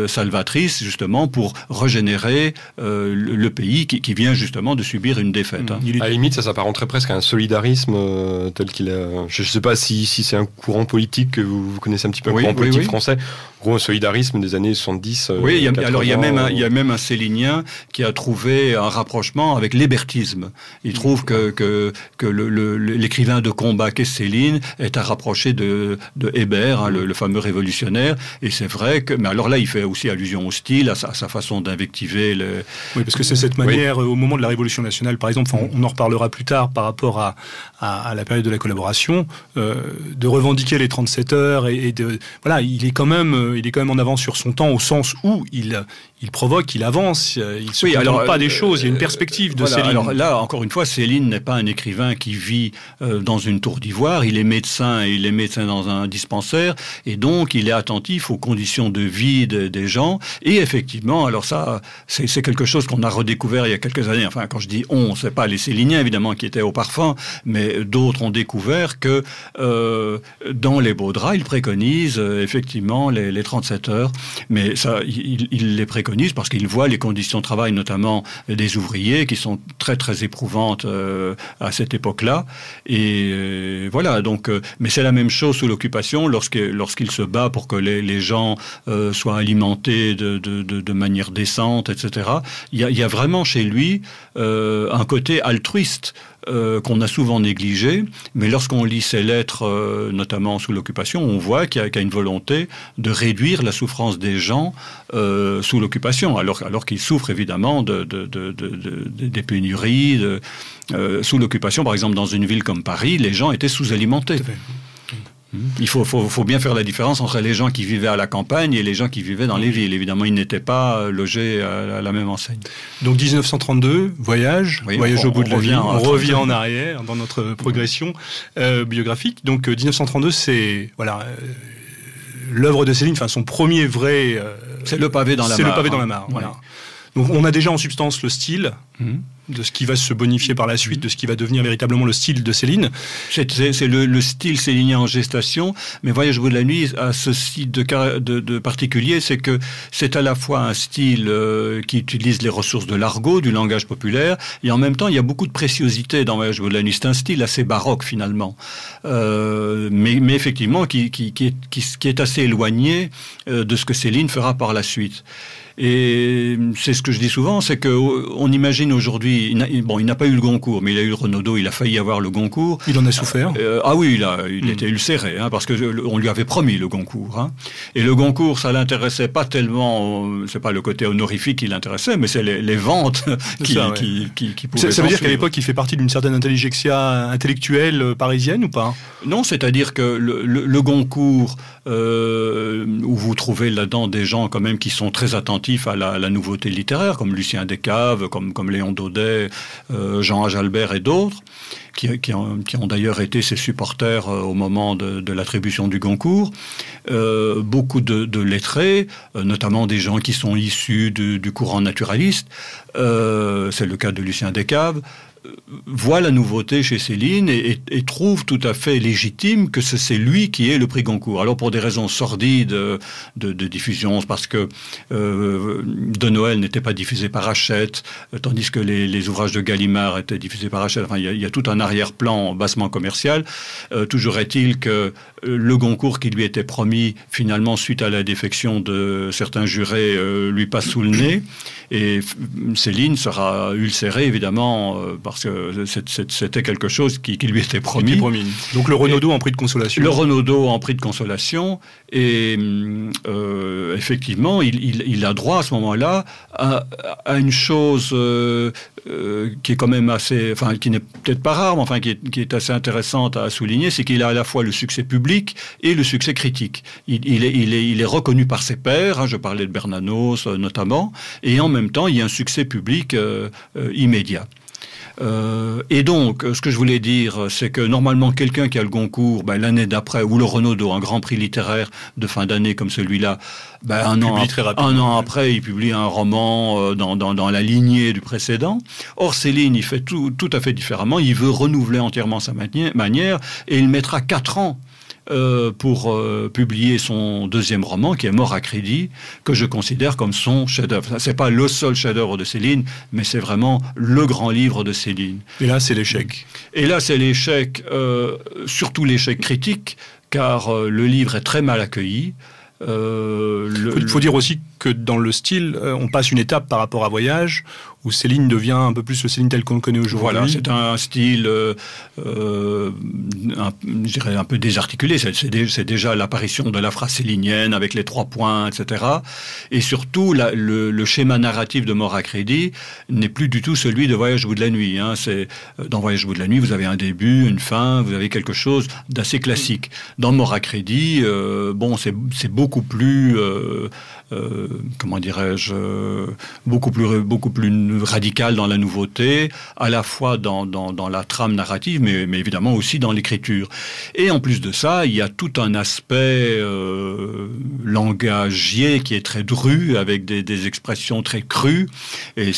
salvatrices, justement, pour régénérer le pays qui vient justement de subir une défaite. Hein. À la limite, ça s'apparenterait presque à un solidarisme tel qu'il a... Je ne sais pas si c'est un courant politique que vous connaissez un petit peu, un courant politique français. En gros, un solidarisme des années 70. Oui, il y a même un célinien qui a trouvé un rapprochement avec l'hébertisme. Il trouve que l'écrivain de combat qu'est Céline est à rapprocher de Hébert, hein, le fameux révolutionnaire. Et c'est vrai que... Mais alors là, il fait aussi allusion au style, à sa façon d'invectiver. Oui, parce que c'est cette manière, au moment de la Révolution nationale, par exemple, on en reparlera plus tard par rapport à la période de la collaboration, de revendiquer les 37 heures et de... Voilà, il est quand même en avance sur son temps, au sens où il provoque, il avance, il ne se contente pas des choses, il y a une perspective de Céline. Alors là, encore une fois, Céline n'est pas un écrivain qui vit dans une tour d'ivoire, il est médecin dans un dispensaire, et donc il est attentif aux conditions de vie des gens, et effectivement, alors ça, c'est quelque chose qu'on a redécouvert il y a quelques années, enfin quand je dis on, c'est pas les Céliniens évidemment qui étaient au parfum, mais d'autres ont découvert que dans les beaux draps, il préconise effectivement les 37 heures, mais ça, il les préconise parce qu'il voit les conditions de travail, notamment des ouvriers, qui sont très très éprouvantes à cette époque-là. Et voilà, donc, mais c'est la même chose sous l'occupation, lorsqu'il se bat pour que les gens soient alimentés de manière décente, etc. Il y a vraiment chez lui un côté altruiste qu'on a souvent négligé, mais lorsqu'on lit ses lettres, notamment sous l'occupation, on voit qu'il y a une volonté de réduire la souffrance des gens sous l'occupation, alors qu'ils souffrent évidemment des pénuries. Sous l'occupation, par exemple, dans une ville comme Paris, les gens étaient sous-alimentés. Il faut bien faire la différence entre les gens qui vivaient à la campagne et les gens qui vivaient dans les villes. Évidemment, ils n'étaient pas logés à la même enseigne. Donc 1932, voyage au bout de la vie. On revient en arrière dans notre progression biographique. Donc 1932, c'est l'œuvre de Céline, enfin son premier vrai... c'est le pavé dans la mare. C'est le pavé dans la mare, voilà. Donc on a déjà en substance le style de ce qui va se bonifier par la suite, de ce qui va devenir véritablement le style de Céline. C'est le style célinien en gestation, mais Voyage au bout de la nuit a ceci de particulier, c'est que c'est à la fois un style qui utilise les ressources de l'argot, du langage populaire, et en même temps il y a beaucoup de préciosité dans Voyage au bout de la nuit. C'est un style assez baroque finalement, mais effectivement qui est assez éloigné de ce que Céline fera par la suite. Et c'est ce que je dis souvent, c'est qu'on imagine aujourd'hui, il n'a pas eu le Goncourt, mais il a eu le Renaudot, il a failli avoir le Goncourt. Il en a souffert. Ah oui, il était ulcéré, parce que on lui avait promis le Goncourt. Hein. Et le Goncourt, ça l'intéressait pas tellement, c'est pas le côté honorifique qui l'intéressait, mais c'est les ventes qui pouvaient. Ça veut dire qu'à l'époque, il fait partie d'une certaine intelligentsia intellectuelle parisienne ou pas? Non, c'est-à-dire que le Goncourt, où vous trouvez là-dedans des gens quand même qui sont très attentifs à la nouveauté littéraire, comme Lucien Descaves, comme Léon Daudet, Jean Ajalbert et d'autres, qui ont d'ailleurs été ses supporters au moment de l'attribution du Goncourt. Beaucoup de lettrés, notamment des gens qui sont issus du courant naturaliste. C'est le cas de Lucien Descaves. voit la nouveauté chez Céline et trouve tout à fait légitime que c'est lui qui ait le prix Goncourt. Alors pour des raisons sordides de diffusion, parce que De Noël n'était pas diffusé par Hachette, tandis que les ouvrages de Gallimard étaient diffusés par Hachette. Enfin, il y a tout un arrière-plan bassement commercial. Toujours est-il que le Goncourt qui lui était promis, finalement, suite à la défection de certains jurés, lui passe sous le nez. Et Céline sera ulcérée, évidemment, parce que c'était quelque chose qui lui était promis. Donc le Renaudot en prix de consolation. Le Renaudot en prix de consolation. Et effectivement, il a droit à ce moment-là à une chose qui est quand même assez... Enfin, qui n'est peut-être pas rare, mais enfin, qui est assez intéressante à souligner, c'est qu'il a à la fois le succès public et le succès critique. Il est reconnu par ses pairs, hein, je parlais de Bernanos notamment, et en même temps, il y a un succès public immédiat. Et donc, ce que je voulais dire, c'est que normalement, quelqu'un qui a le Goncourt, l'année d'après, ou le Renaudot, un grand prix littéraire de fin d'année comme celui-là, un an après, il publie un roman dans la lignée du précédent. Or, Céline, il fait tout à fait différemment. Il veut renouveler entièrement sa manière, et il mettra 4 ans pour publier son deuxième roman, qui est Mort à crédit, que je considère comme son chef-d'œuvre. C'est pas le seul chef-d'œuvre de Céline, mais c'est vraiment le grand livre de Céline. Et là, c'est l'échec. Et là, c'est l'échec, surtout l'échec critique, car le livre est très mal accueilli. Il faut dire aussi que dans le style, on passe une étape par rapport à Voyage, où Céline devient un peu plus le Céline tel qu'on le connaît aujourd'hui. Voilà, c'est un style, je dirais, un peu désarticulé. C'est déjà l'apparition de la phrase célinienne avec les 3 points, etc. Et surtout, le schéma narratif de Mort à crédit n'est plus du tout celui de Voyage au bout de la nuit. Hein. Dans Voyage au bout de la nuit, vous avez un début, une fin, vous avez quelque chose d'assez classique. Dans Mort à crédit, c'est beaucoup plus... comment dirais-je, beaucoup plus radical dans la nouveauté, à la fois dans la trame narrative, mais évidemment aussi dans l'écriture. Et en plus de ça, il y a tout un aspect langagier qui est très dru, avec des expressions très crues, et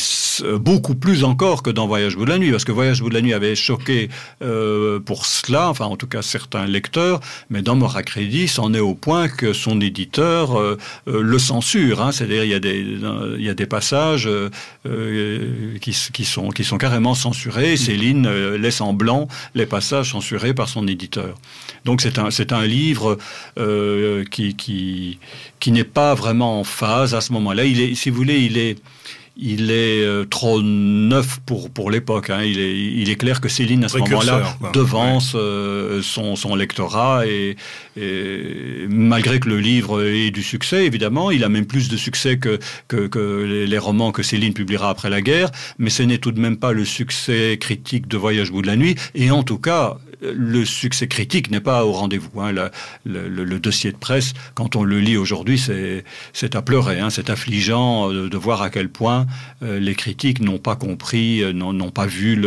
beaucoup plus encore que dans Voyage au bout de la nuit, parce que Voyage au bout de la nuit avait choqué pour cela, enfin en tout cas certains lecteurs, mais dans Mort à crédit, c'en est au point que son éditeur le censure, hein, c'est-à-dire il y a des passages qui sont carrément censurés. Céline laisse en blanc les passages censurés par son éditeur. Donc c'est un livre qui n'est pas vraiment en phase à ce moment-là. Si vous voulez, il est trop neuf pour l'époque. Hein. Il est clair que Céline, à ce moment-là, devance son lectorat, et malgré que le livre ait du succès, évidemment, il a même plus de succès que les romans que Céline publiera après la guerre, mais ce n'est tout de même pas le succès critique de Voyage au bout de la nuit, et en tout cas, le succès critique n'est pas au rendez-vous. Hein. Le dossier de presse, quand on le lit aujourd'hui, c'est à pleurer. Hein. C'est affligeant de voir à quel point les critiques n'ont pas compris, n'ont pas vu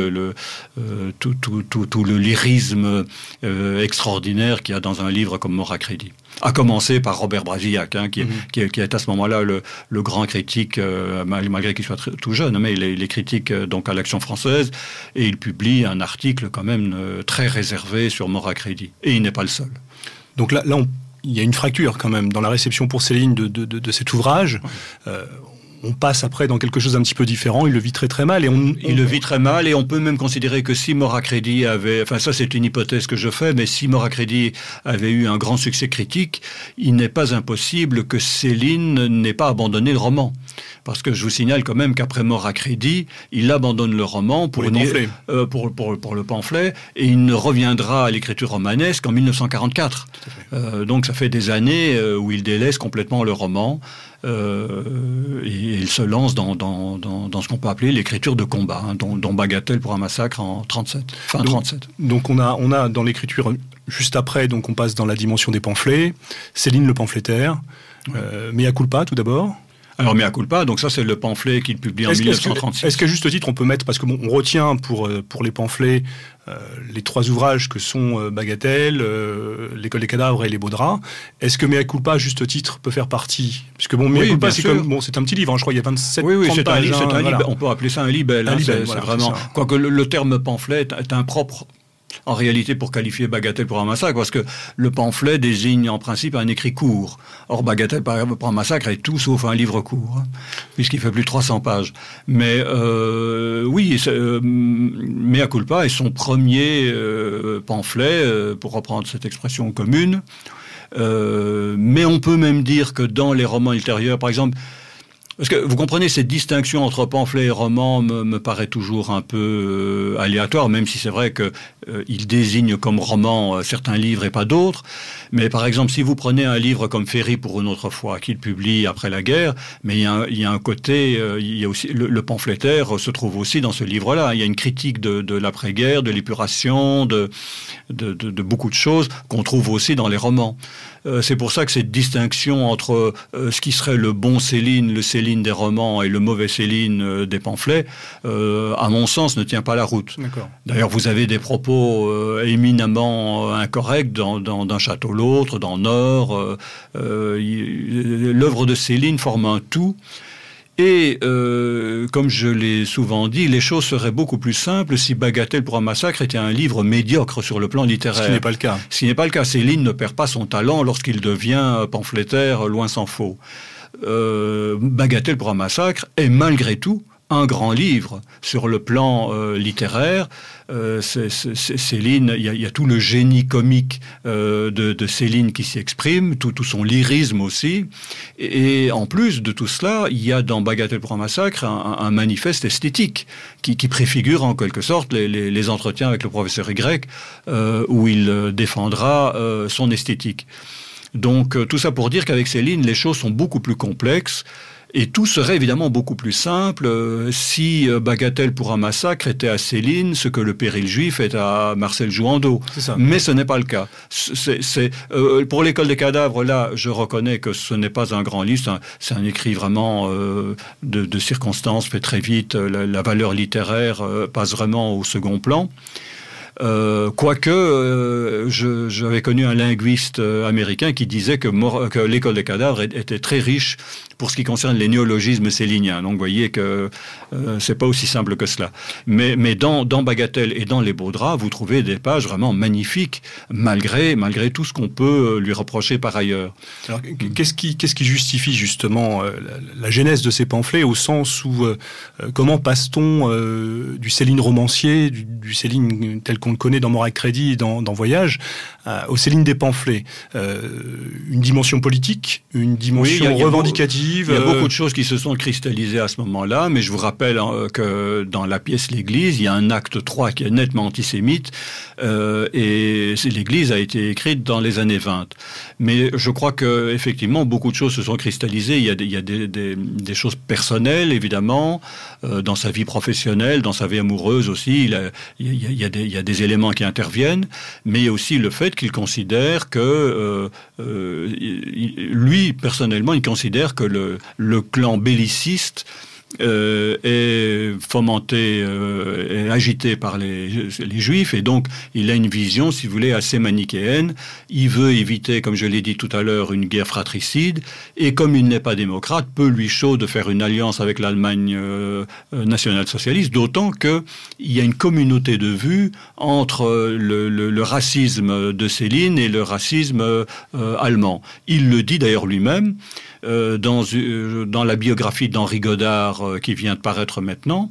tout le lyrisme extraordinaire qu'il y a dans un livre comme Mort à crédit. À commencer par Robert Brasillac, hein, qui est à ce moment-là le grand critique, malgré qu'il soit tout jeune, mais il est critique donc à l'Action française, et il publie un article quand même très réservé sur Mort à crédit. Et il n'est pas le seul. Donc là il y a une fracture quand même dans la réception pour Céline de cet ouvrage. On passe après dans quelque chose d'un petit peu différent. Il le vit très très mal. Il le vit très mal, et on peut même considérer que si Mort à crédit avait... Enfin, ça c'est une hypothèse que je fais, mais si Mort à crédit avait eu un grand succès critique, il n'est pas impossible que Céline n'ait pas abandonné le roman. Parce que je vous signale quand même qu'après Mort à crédit, il abandonne le roman pour le pamphlet, et il ne reviendra à l'écriture romanesque qu'en 1944. Donc ça fait des années où il délaisse complètement le roman. Et il se lance dans ce qu'on peut appeler l'écriture de combat, hein, dont Bagatelle pour un massacre en 37, fin 37. Donc on a dans l'écriture, juste après, donc on passe dans la dimension des pamphlets, Céline le pamphlétaire, mea culpa tout d'abord. Alors, mea culpa, donc ça, c'est le pamphlet qu'il publie en 1936. Est-ce qu'à juste titre, on peut mettre, parce que on retient pour les pamphlets les 3 ouvrages que sont Bagatelle, L'école des cadavres et Les beaux draps. Est-ce que mea culpa, à juste titre, peut faire partie? Puisque mea culpa, c'est un petit livre, hein, je crois, il y a 27 pages. C'est un libelle. On peut appeler ça un libelle. C'est vraiment. Quoique le terme pamphlet est impropre. En réalité, pour qualifier Bagatelle pour un massacre, parce que le pamphlet désigne en principe un écrit court. Or, Bagatelle pour un massacre est tout sauf un livre court, hein, puisqu'il fait plus de 300 pages. Mais oui, mea culpa est son premier pamphlet, pour reprendre cette expression commune. Mais on peut même dire que dans les romans ultérieurs, par exemple, parce que vous comprenez, cette distinction entre pamphlet et roman me paraît toujours un peu aléatoire, même si c'est vrai qu'il désigne comme roman certains livres et pas d'autres. Mais par exemple, si vous prenez un livre comme Ferry pour une autre fois, qu'il publie après la guerre, mais il y a un côté, il y a aussi le pamphlétaire se trouve aussi dans ce livre-là. Il y a une critique de l'après-guerre, de l'épuration, de beaucoup de choses qu'on trouve aussi dans les romans. C'est pour ça que cette distinction entre ce qui serait le bon Céline, le Céline des romans et le mauvais Céline des pamphlets, à mon sens, ne tient pas la route. D'ailleurs, vous avez des propos éminemment incorrects d'un château l'autre, dans Nord. L'œuvre de Céline forme un tout. Et, comme je l'ai souvent dit, les choses seraient beaucoup plus simples si Bagatelle pour un massacre était un livre médiocre sur le plan littéraire. Ce qui n'est pas le cas. Ce qui n'est pas le cas. Céline ne perd pas son talent lorsqu'il devient pamphlétaire, loin s'en faut. Bagatelle pour un massacre est malgré tout un grand livre sur le plan littéraire. Céline, il y a tout le génie comique de Céline qui s'y exprime, tout son lyrisme aussi. Et en plus de tout cela, il y a dans Bagatelle pour un massacre un manifeste esthétique qui préfigure en quelque sorte les entretiens avec le professeur Y, où il défendra son esthétique. Donc tout ça pour dire qu'avec Céline, les choses sont beaucoup plus complexes. Et tout serait évidemment beaucoup plus simple si Bagatelle pour un massacre était à Céline ce que le Péril juif est à Marcel Jouandeau. Mais ce n'est pas le cas. Pour l'école des cadavres, là, je reconnais que ce n'est pas un grand livre. C'est un écrit vraiment de circonstances, fait très vite. La valeur littéraire passe vraiment au second plan. Quoique, j'avais connu un linguiste américain qui disait que l'école des cadavres était très riche pour ce qui concerne les néologismes céliniens. Donc, vous voyez que c'est pas aussi simple que cela. Mais dans Bagatelle et dans Les beaux draps, vous trouvez des pages vraiment magnifiques, malgré tout ce qu'on peut lui reprocher par ailleurs. Alors, qu'est-ce qui justifie justement la genèse de ces pamphlets, au sens où comment passe-t-on du Céline romancier, du Céline tel qu'on le connaît dans Moral Crédit et dans Voyage, au Céline des pamphlets? Une dimension politique, une dimension revendicative. Il y a beaucoup de choses qui se sont cristallisées à ce moment-là, mais je vous rappelle que dans la pièce L'Église, il y a un acte 3 qui est nettement antisémite, et L'Église a été écrite dans les années 20. Mais je crois que effectivement beaucoup de choses se sont cristallisées. Il y a des choses personnelles, évidemment, dans sa vie professionnelle, dans sa vie amoureuse aussi. Il y a des éléments qui interviennent, mais il y a aussi le fait qu'il considère que lui, personnellement, il considère que le clan belliciste est fomenté et agité par les Juifs, et donc il a une vision, si vous voulez, assez manichéenne. Il veut éviter, comme je l'ai dit tout à l'heure, une guerre fratricide, et comme il n'est pas démocrate, peu lui chaud de faire une alliance avec l'Allemagne nationale-socialiste, d'autant qu'il y a une communauté de vues entre le racisme de Céline et le racisme allemand. Il le dit d'ailleurs lui-même. Dans la biographie d'Henri Godard qui vient de paraître maintenant,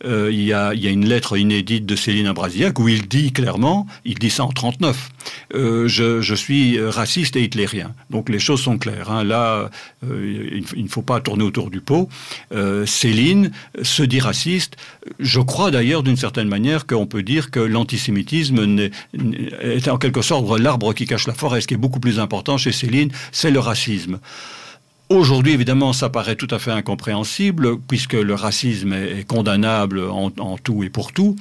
il y a une lettre inédite de Céline à Brasillac où il dit clairement, il dit ça en 1939, je suis raciste et hitlérien. Donc les choses sont claires. Hein. Là, il ne faut pas tourner autour du pot. Céline se dit raciste. Je crois d'ailleurs d'une certaine manière qu'on peut dire que l'antisémitisme est en quelque sorte l'arbre qui cache la forêt. Ce qui est beaucoup plus important chez Céline, c'est le racisme. Aujourd'hui, évidemment, ça paraît tout à fait incompréhensible, puisque le racisme est condamnable en tout et pour tout.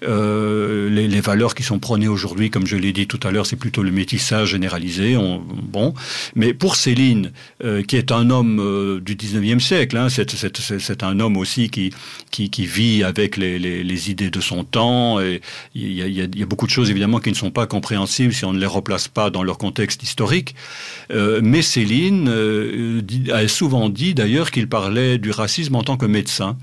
Les valeurs qui sont prônées aujourd'hui, comme je l'ai dit tout à l'heure, c'est plutôt le métissage généralisé. Mais pour Céline, qui est un homme du 19e siècle, hein, c'est un homme aussi qui vit avec les idées de son temps. Et il y a beaucoup de choses, évidemment, qui ne sont pas compréhensibles si on ne les replace pas dans leur contexte historique. Mais Céline a souvent dit d'ailleurs qu'il parlait du racisme en tant que médecin.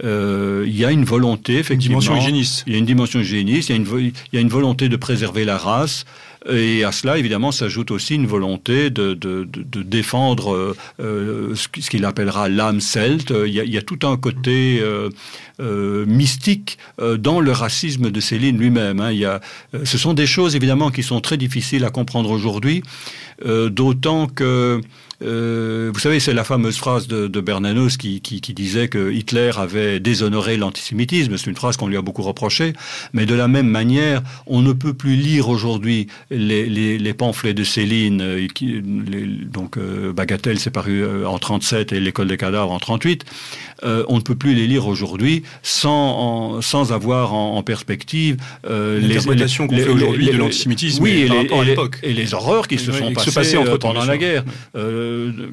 Il y a une volonté, effectivement. Une dimension hygiéniste. Il y a une dimension hygiéniste, il y a une volonté de préserver la race. Et à cela, évidemment, s'ajoute aussi une volonté de défendre ce qu'il appellera l'âme celte. Il y a tout un côté mystique dans le racisme de Céline lui-même. Hein. Ce sont des choses, évidemment, qui sont très difficiles à comprendre aujourd'hui, d'autant que vous savez, c'est la fameuse phrase de Bernanos qui disait que Hitler avait déshonoré l'antisémitisme. C'est une phrase qu'on lui a beaucoup reprochée. Mais de la même manière, on ne peut plus lire aujourd'hui les pamphlets de Céline. Donc, Bagatelle, c'est paru en 37 et L'école des cadavres en 38. On ne peut plus les lire aujourd'hui sans avoir en perspective l'interprétation qu'on fait aujourd'hui de l'antisémitisme par rapport à l'époque. Et les horreurs qui se sont passées pendant la guerre.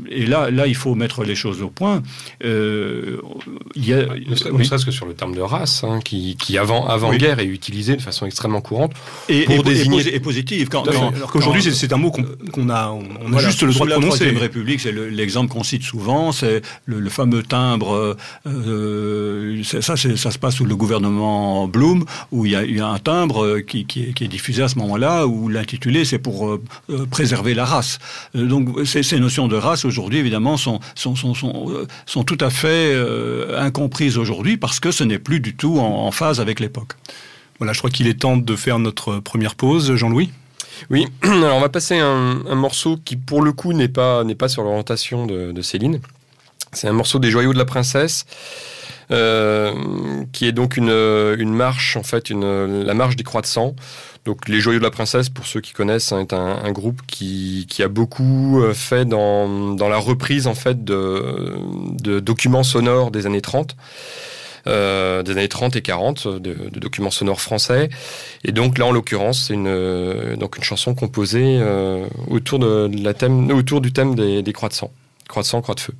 Et là, il faut mettre les choses au point. Ne serait-ce que sur le terme de race, hein, qui avant-guerre est utilisé de façon extrêmement courante pour désigner... Et positive. Alors qu'aujourd'hui, c'est un mot qu'on a juste le droit de prononcer. La Troisième République, c'est l'exemple qu'on cite souvent, c'est le fameux timbre. Ça se passe sous le gouvernement Blum, où il y a un timbre qui est diffusé à ce moment-là, où l'intitulé, c'est pour préserver la race. Donc, ces notions de race aujourd'hui évidemment sont tout à fait incomprises aujourd'hui parce que ce n'est plus du tout en phase avec l'époque. Voilà, je crois qu'il est temps de faire notre première pause, Jean-Louis. Oui, alors on va passer un morceau qui pour le coup n'est pas sur l'orientation de Céline. C'est un morceau des Joyaux de la Princesse, qui est donc une marche, en fait, la marche des Croix de Sang. Donc les Joyaux de la Princesse, pour ceux qui connaissent, est un groupe qui a beaucoup fait dans la reprise en fait de documents sonores des années 30. Des années 30 et 40, de documents sonores français. Et donc là, en l'occurrence, c'est une chanson composée autour du thème des Croix de Sang. Croix de Sang, Croix de Feu.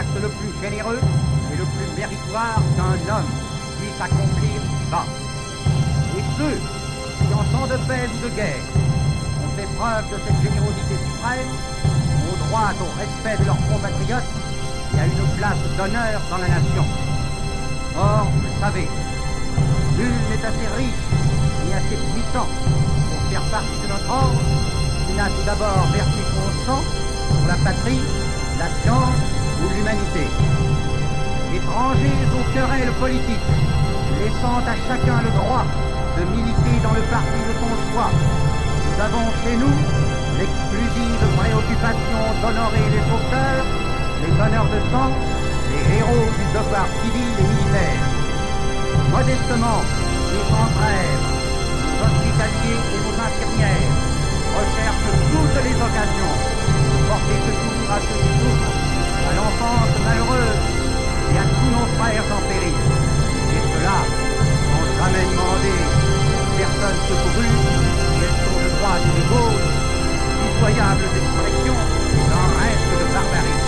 l'acte le plus généreux et le plus méritoire qu'un homme puisse accomplir ici-bas. Et ceux qui, en temps de paix ou de guerre, ont fait preuve de cette générosité suprême, ont droit au respect de leurs compatriotes et à une place d'honneur dans la nation. Or, vous le savez, nul n'est assez riche ni assez puissant pour faire partie de notre ordre qui n'a tout d'abord versé son sang pour la patrie, la science ou l'humanité. Étrangers aux querelles politiques, laissant à chacun le droit de militer dans le parti de son choix, nous avons chez nous l'exclusive préoccupation d'honorer les sauveteurs, les donneurs de sang, les héros du devoir civil et militaire. Modestement et sans trêve, nos hospitaliers et nos infirmières recherchent toutes les occasions de porter secours à ceux qui souffrent, à l'enfance malheureuse et à tous nos frères en péril. Et cela sans jamais demander aux personnes secourues quels sont le droit et le gauche, pitoyables expressions d'un reste de barbarie.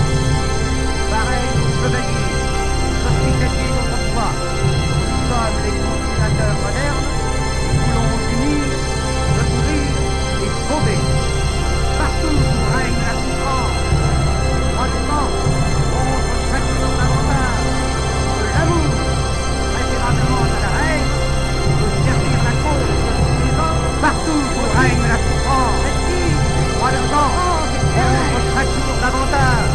Pareil aux chevaliers, aux hospitaliers d'autrefois, nous sommes les conciliateurs modernes, nous voulons unir, secourir et sauver. Partout où règne la souffrance, en sang, contre chaque jour davantage, de l'amour, préférablement à la haine, de servir la cause de tous les hommes. Partout où règne la souffrance, les droits de sang, contre chaque jour davantage,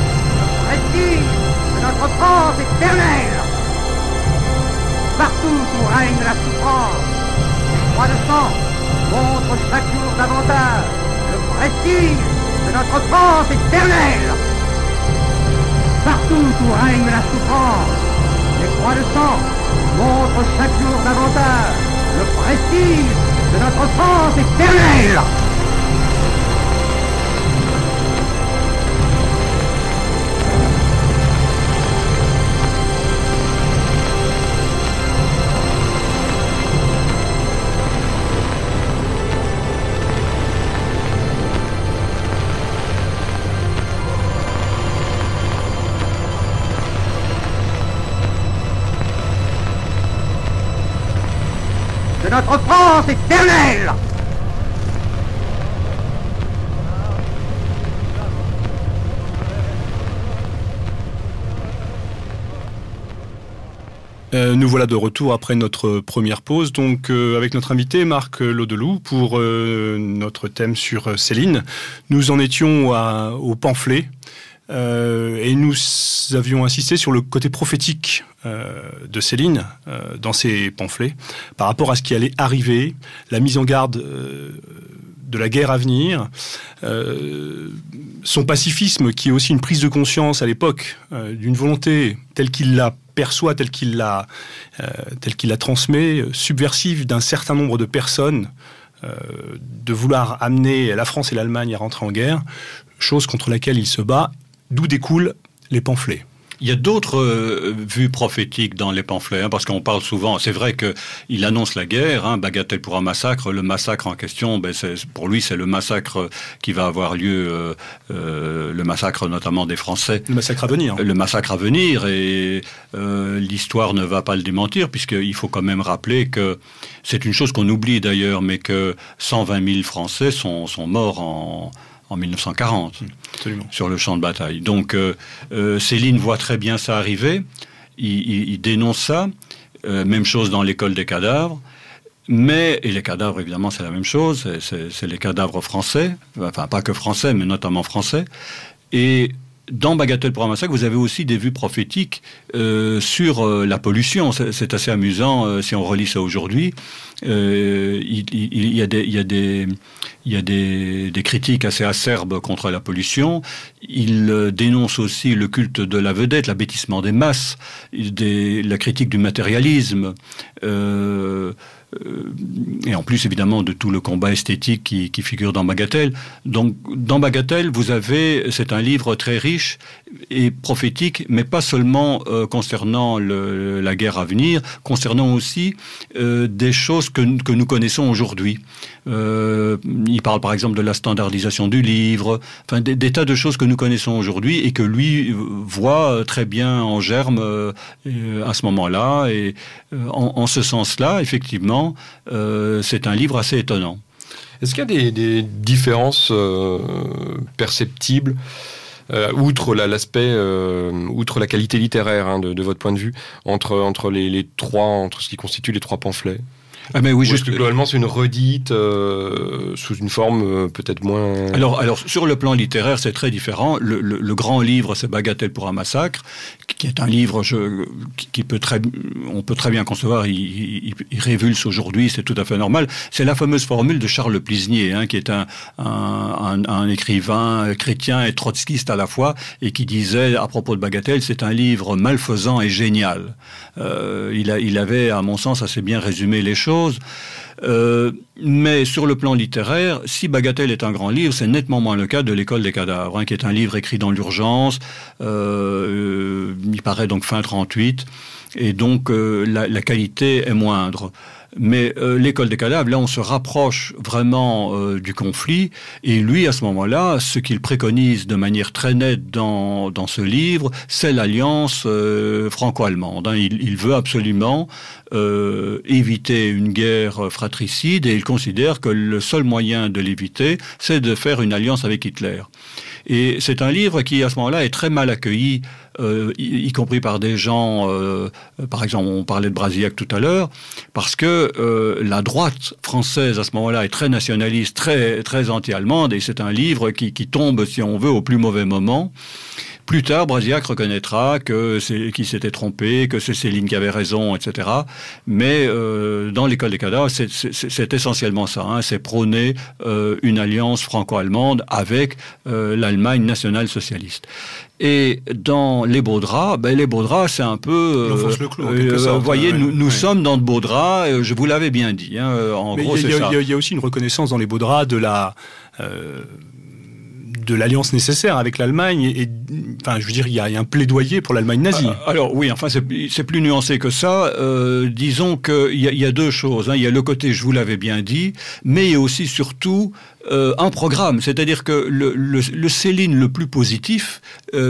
le prestige de notre France éternelle. Partout où règne la souffrance, les droits de sang montrent chaque jour davantage le prestige de notre France éternelle. Partout où règne la souffrance, les croix de sang montrent chaque jour davantage le prestige de notre France éternelle. De notre France éternelle. Nous voilà de retour après notre première pause, donc avec notre invité Marc Laudeloup pour notre thème sur Céline. Nous en étions au pamphlet et nous avions insisté sur le côté prophétique de Céline dans ses pamphlets par rapport à ce qui allait arriver, la mise en garde de la guerre à venir, son pacifisme qui est aussi une prise de conscience à l'époque d'une volonté telle qu'il la perçoit, telle qu'il la transmet, subversive d'un certain nombre de personnes, de vouloir amener la France et l'Allemagne à rentrer en guerre, chose contre laquelle il se bat, d'où découlent les pamphlets. Il y a d'autres vues prophétiques dans les pamphlets, parce qu'on parle souvent, c'est vrai qu'il annonce la guerre, bagatelle pour un massacre, le massacre en question, pour lui c'est le massacre qui va avoir lieu, le massacre notamment des Français. Le massacre à venir. Le massacre à venir, et l'histoire ne va pas le démentir, puisqu'il faut quand même rappeler que, c'est une chose qu'on oublie d'ailleurs, mais que 120 000 Français sont morts en 1940, absolument, sur le champ de bataille. Donc Céline voit très bien ça arriver, il dénonce ça, même chose dans l'école des cadavres, et les cadavres évidemment c'est la même chose, c'est les cadavres français, enfin pas que français, mais notamment français, et dans Bagatelle pour un massacre, vous avez aussi des vues prophétiques sur la pollution. C'est assez amusant si on relit ça aujourd'hui. Il y a des critiques assez acerbes contre la pollution. Il dénonce aussi le culte de la vedette, l'abêtissement des masses, la critique du matérialisme. et en plus évidemment de tout le combat esthétique qui figure dans Bagatelle. Donc dans Bagatelle, c'est un livre très riche et prophétique, mais pas seulement concernant la guerre à venir, concernant aussi des choses que nous connaissons aujourd'hui. Il parle par exemple de la standardisation du livre, enfin des tas de choses que nous connaissons aujourd'hui et que lui voit très bien en germe à ce moment-là. Et en ce sens-là, effectivement, c'est un livre assez étonnant. Est-ce qu'il y a des différences perceptibles outre l'aspect, outre la qualité littéraire de votre point de vue, entre ce qui constitue les trois pamphlets? Ah mais oui, juste que globalement c'est une redite sous une forme peut-être moins. Alors sur le plan littéraire c'est très différent. Le grand livre c'est Bagatelle pour un massacre, qui est un livre on peut très bien concevoir. Il révulse aujourd'hui, c'est tout à fait normal. C'est la fameuse formule de Charles Plisnier, qui est un écrivain chrétien et trotskiste à la fois, et qui disait à propos de Bagatelle, c'est un livre malfaisant et génial. Il avait, à mon sens, assez bien résumé les choses. Mais sur le plan littéraire, si Bagatelle est un grand livre, c'est nettement moins le cas de l'École des cadavres, qui est un livre écrit dans l'urgence. Il paraît donc fin 38, et donc la qualité est moindre. Mais l'École des cadavres, là, on se rapproche vraiment du conflit. Et lui, à ce moment-là, ce qu'il préconise de manière très nette dans ce livre, c'est l'alliance franco-allemande. Il veut absolument éviter une guerre fratricide, et il considère que le seul moyen de l'éviter, c'est de faire une alliance avec Hitler. Et c'est un livre qui, à ce moment-là, est très mal accueilli, y compris par des gens, par exemple, on parlait de Brasillac tout à l'heure, parce que la droite française, à ce moment-là, est très nationaliste, très, très anti-allemande, et c'est un livre qui tombe, si on veut, au plus mauvais moment. Plus tard, Brasillac reconnaîtra qu'il s'était trompé, que c'est Céline qui avait raison, etc. Mais dans l'École des cadavres, c'est essentiellement ça. C'est prôner une alliance franco-allemande avec l'Allemagne nationale-socialiste. Et dans Les Beaux Draps, les Beaux Draps, c'est un peu... l'enfonce le clou, en quelque sorte. Vous voyez, nous sommes dans de Beaux Draps, je vous l'avais bien dit. En gros, c'est ça. Il y a aussi une reconnaissance dans Les Beaux Draps de l'alliance nécessaire avec l'Allemagne, et enfin, je veux dire, il y a un plaidoyer pour l'Allemagne nazie. Alors oui, enfin, c'est plus nuancé que ça. Disons qu'il y a deux choses. Il y a le côté, je vous l'avais bien dit, mais il y a aussi surtout un programme. C'est-à-dire que le Céline le plus positif,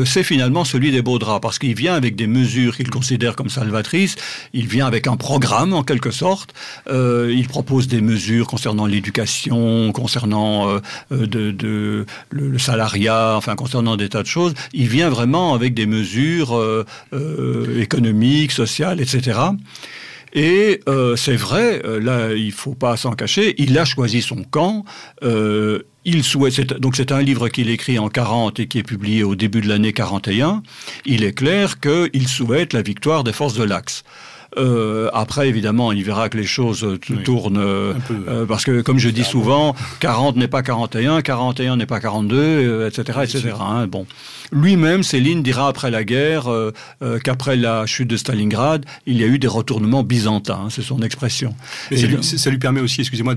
c'est finalement celui des Beaux Draps, parce qu'il vient avec des mesures qu'il considère comme salvatrices. Il vient avec un programme, en quelque sorte. Il propose des mesures concernant l'éducation, concernant le salariat, enfin concernant des tas de choses. Il vient vraiment avec des mesures économiques, sociales, etc. Et c'est vrai, là, il faut pas s'en cacher, il a choisi son camp. Donc c'est un livre qu'il écrit en 40 et qui est publié au début de l'année 41. Il est clair qu'il souhaite la victoire des forces de l'Axe. Après, évidemment, il verra que les choses tournent, parce que, comme je dis souvent, 40 n'est pas 41, 41 n'est pas 42, etc., etc. Bon. Lui-même, Céline dira après la guerre qu'après la chute de Stalingrad, il y a eu des retournements byzantins, c'est son expression. Et ça lui permet aussi, excusez-moi,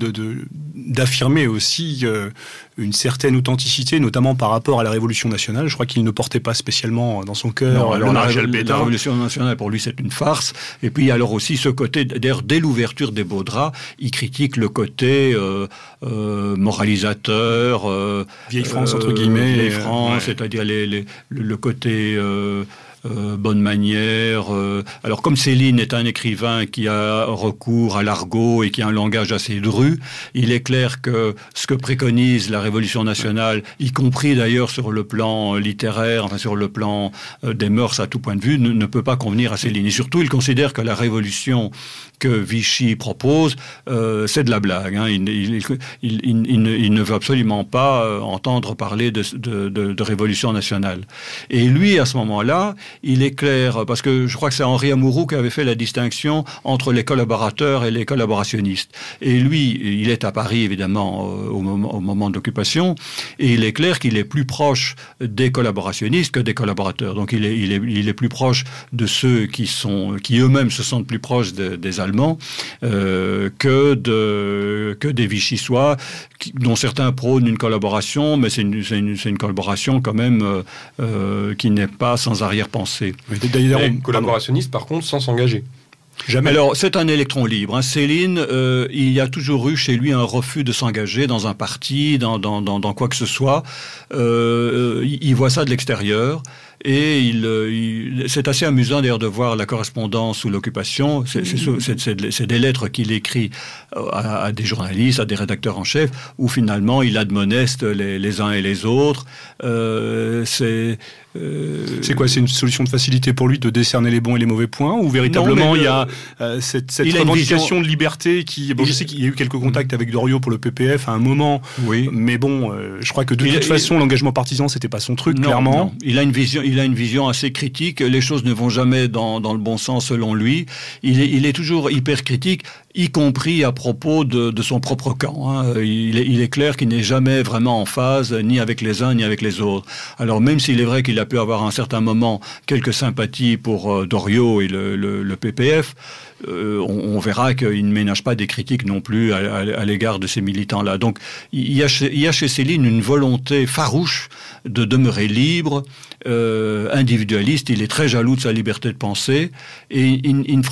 d'affirmer aussi une certaine authenticité, notamment par rapport à la Révolution nationale. Je crois qu'il ne portait pas spécialement dans son cœur le maréchal Pétain. La Révolution nationale, pour lui, c'est une farce. Et puis, alors aussi, ce côté, d'ailleurs, dès l'ouverture des Beaux Draps, il critique le côté moralisateur. Vieille France, entre guillemets. Vieille France, c'est-à-dire le côté... bonne manière. Alors, comme Céline est un écrivain qui a recours à l'argot et qui a un langage assez dru, il est clair que ce que préconise la Révolution nationale, y compris d'ailleurs sur le plan littéraire, enfin sur le plan des mœurs à tout point de vue, ne peut pas convenir à Céline. Et surtout, il considère que la Révolution que Vichy propose, c'est de la blague. Il ne veut absolument pas entendre parler de Révolution nationale. Et lui, à ce moment-là, il est clair, parce que je crois que c'est Henri Amouroux qui avait fait la distinction entre les collaborateurs et les collaborationnistes. Et lui, il est à Paris, évidemment, au moment de l'occupation, et il est clair qu'il est plus proche des collaborationnistes que des collaborateurs. Donc il est plus proche de ceux qui eux-mêmes se sentent plus proches des Allemands que des Vichysois, dont certains prônent une collaboration, mais c'est une collaboration quand même qui n'est pas sans arrière-pensée. Collaborationniste, par contre, sans s'engager. Jamais. Alors, c'est un électron libre. Hein. Céline, il y a toujours eu chez lui un refus de s'engager dans un parti, dans quoi que ce soit. Il voit ça de l'extérieur. Et c'est assez amusant d'ailleurs de voir la correspondance sous l'occupation. C'est des lettres qu'il écrit à des journalistes, à des rédacteurs en chef, où finalement il admoneste les uns et les autres. C'est quoi? C'est une solution de facilité pour lui de décerner les bons et les mauvais points, ou véritablement il y a cette revendication de liberté qui... Bon, je sais qu'il y a eu quelques contacts avec Doriot pour le PPF à un moment, oui. Mais bon, je crois que de toute façon l'engagement partisan c'était pas son truc, clairement. Non. Il a une vision assez critique. Les choses ne vont jamais dans le bon sens selon lui. Il est toujours hyper critique, y compris à propos de son propre camp. Hein. Il est clair qu'il n'est jamais vraiment en phase, ni avec les uns, ni avec les autres. Alors même s'il est vrai qu'il a pu avoir à un certain moment quelques sympathies pour Doriot et le PPF, on verra qu'il ne ménage pas des critiques non plus à l'égard de ces militants-là. Donc il y a chez Céline une volonté farouche de demeurer libre, individualiste. Il est très jaloux de sa liberté de penser et il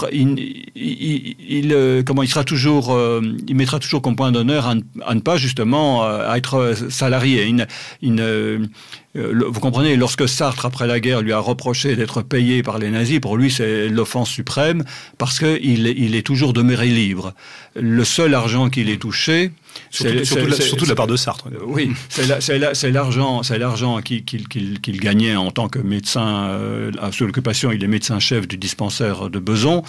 mettra toujours comme point d'honneur à ne pas justement à être salarié. Vous comprenez, lorsque Sartre, après la guerre, lui a reproché d'être payé par les nazis, pour lui, c'est l'offense suprême, parce qu'il est toujours demeuré libre. Le seul argent qu'il ait touché... Surtout de la part de Sartre. Oui, c'est l'argent qu'il gagnait en tant que médecin sous l'occupation. Il est médecin-chef du dispensaire de Besançon,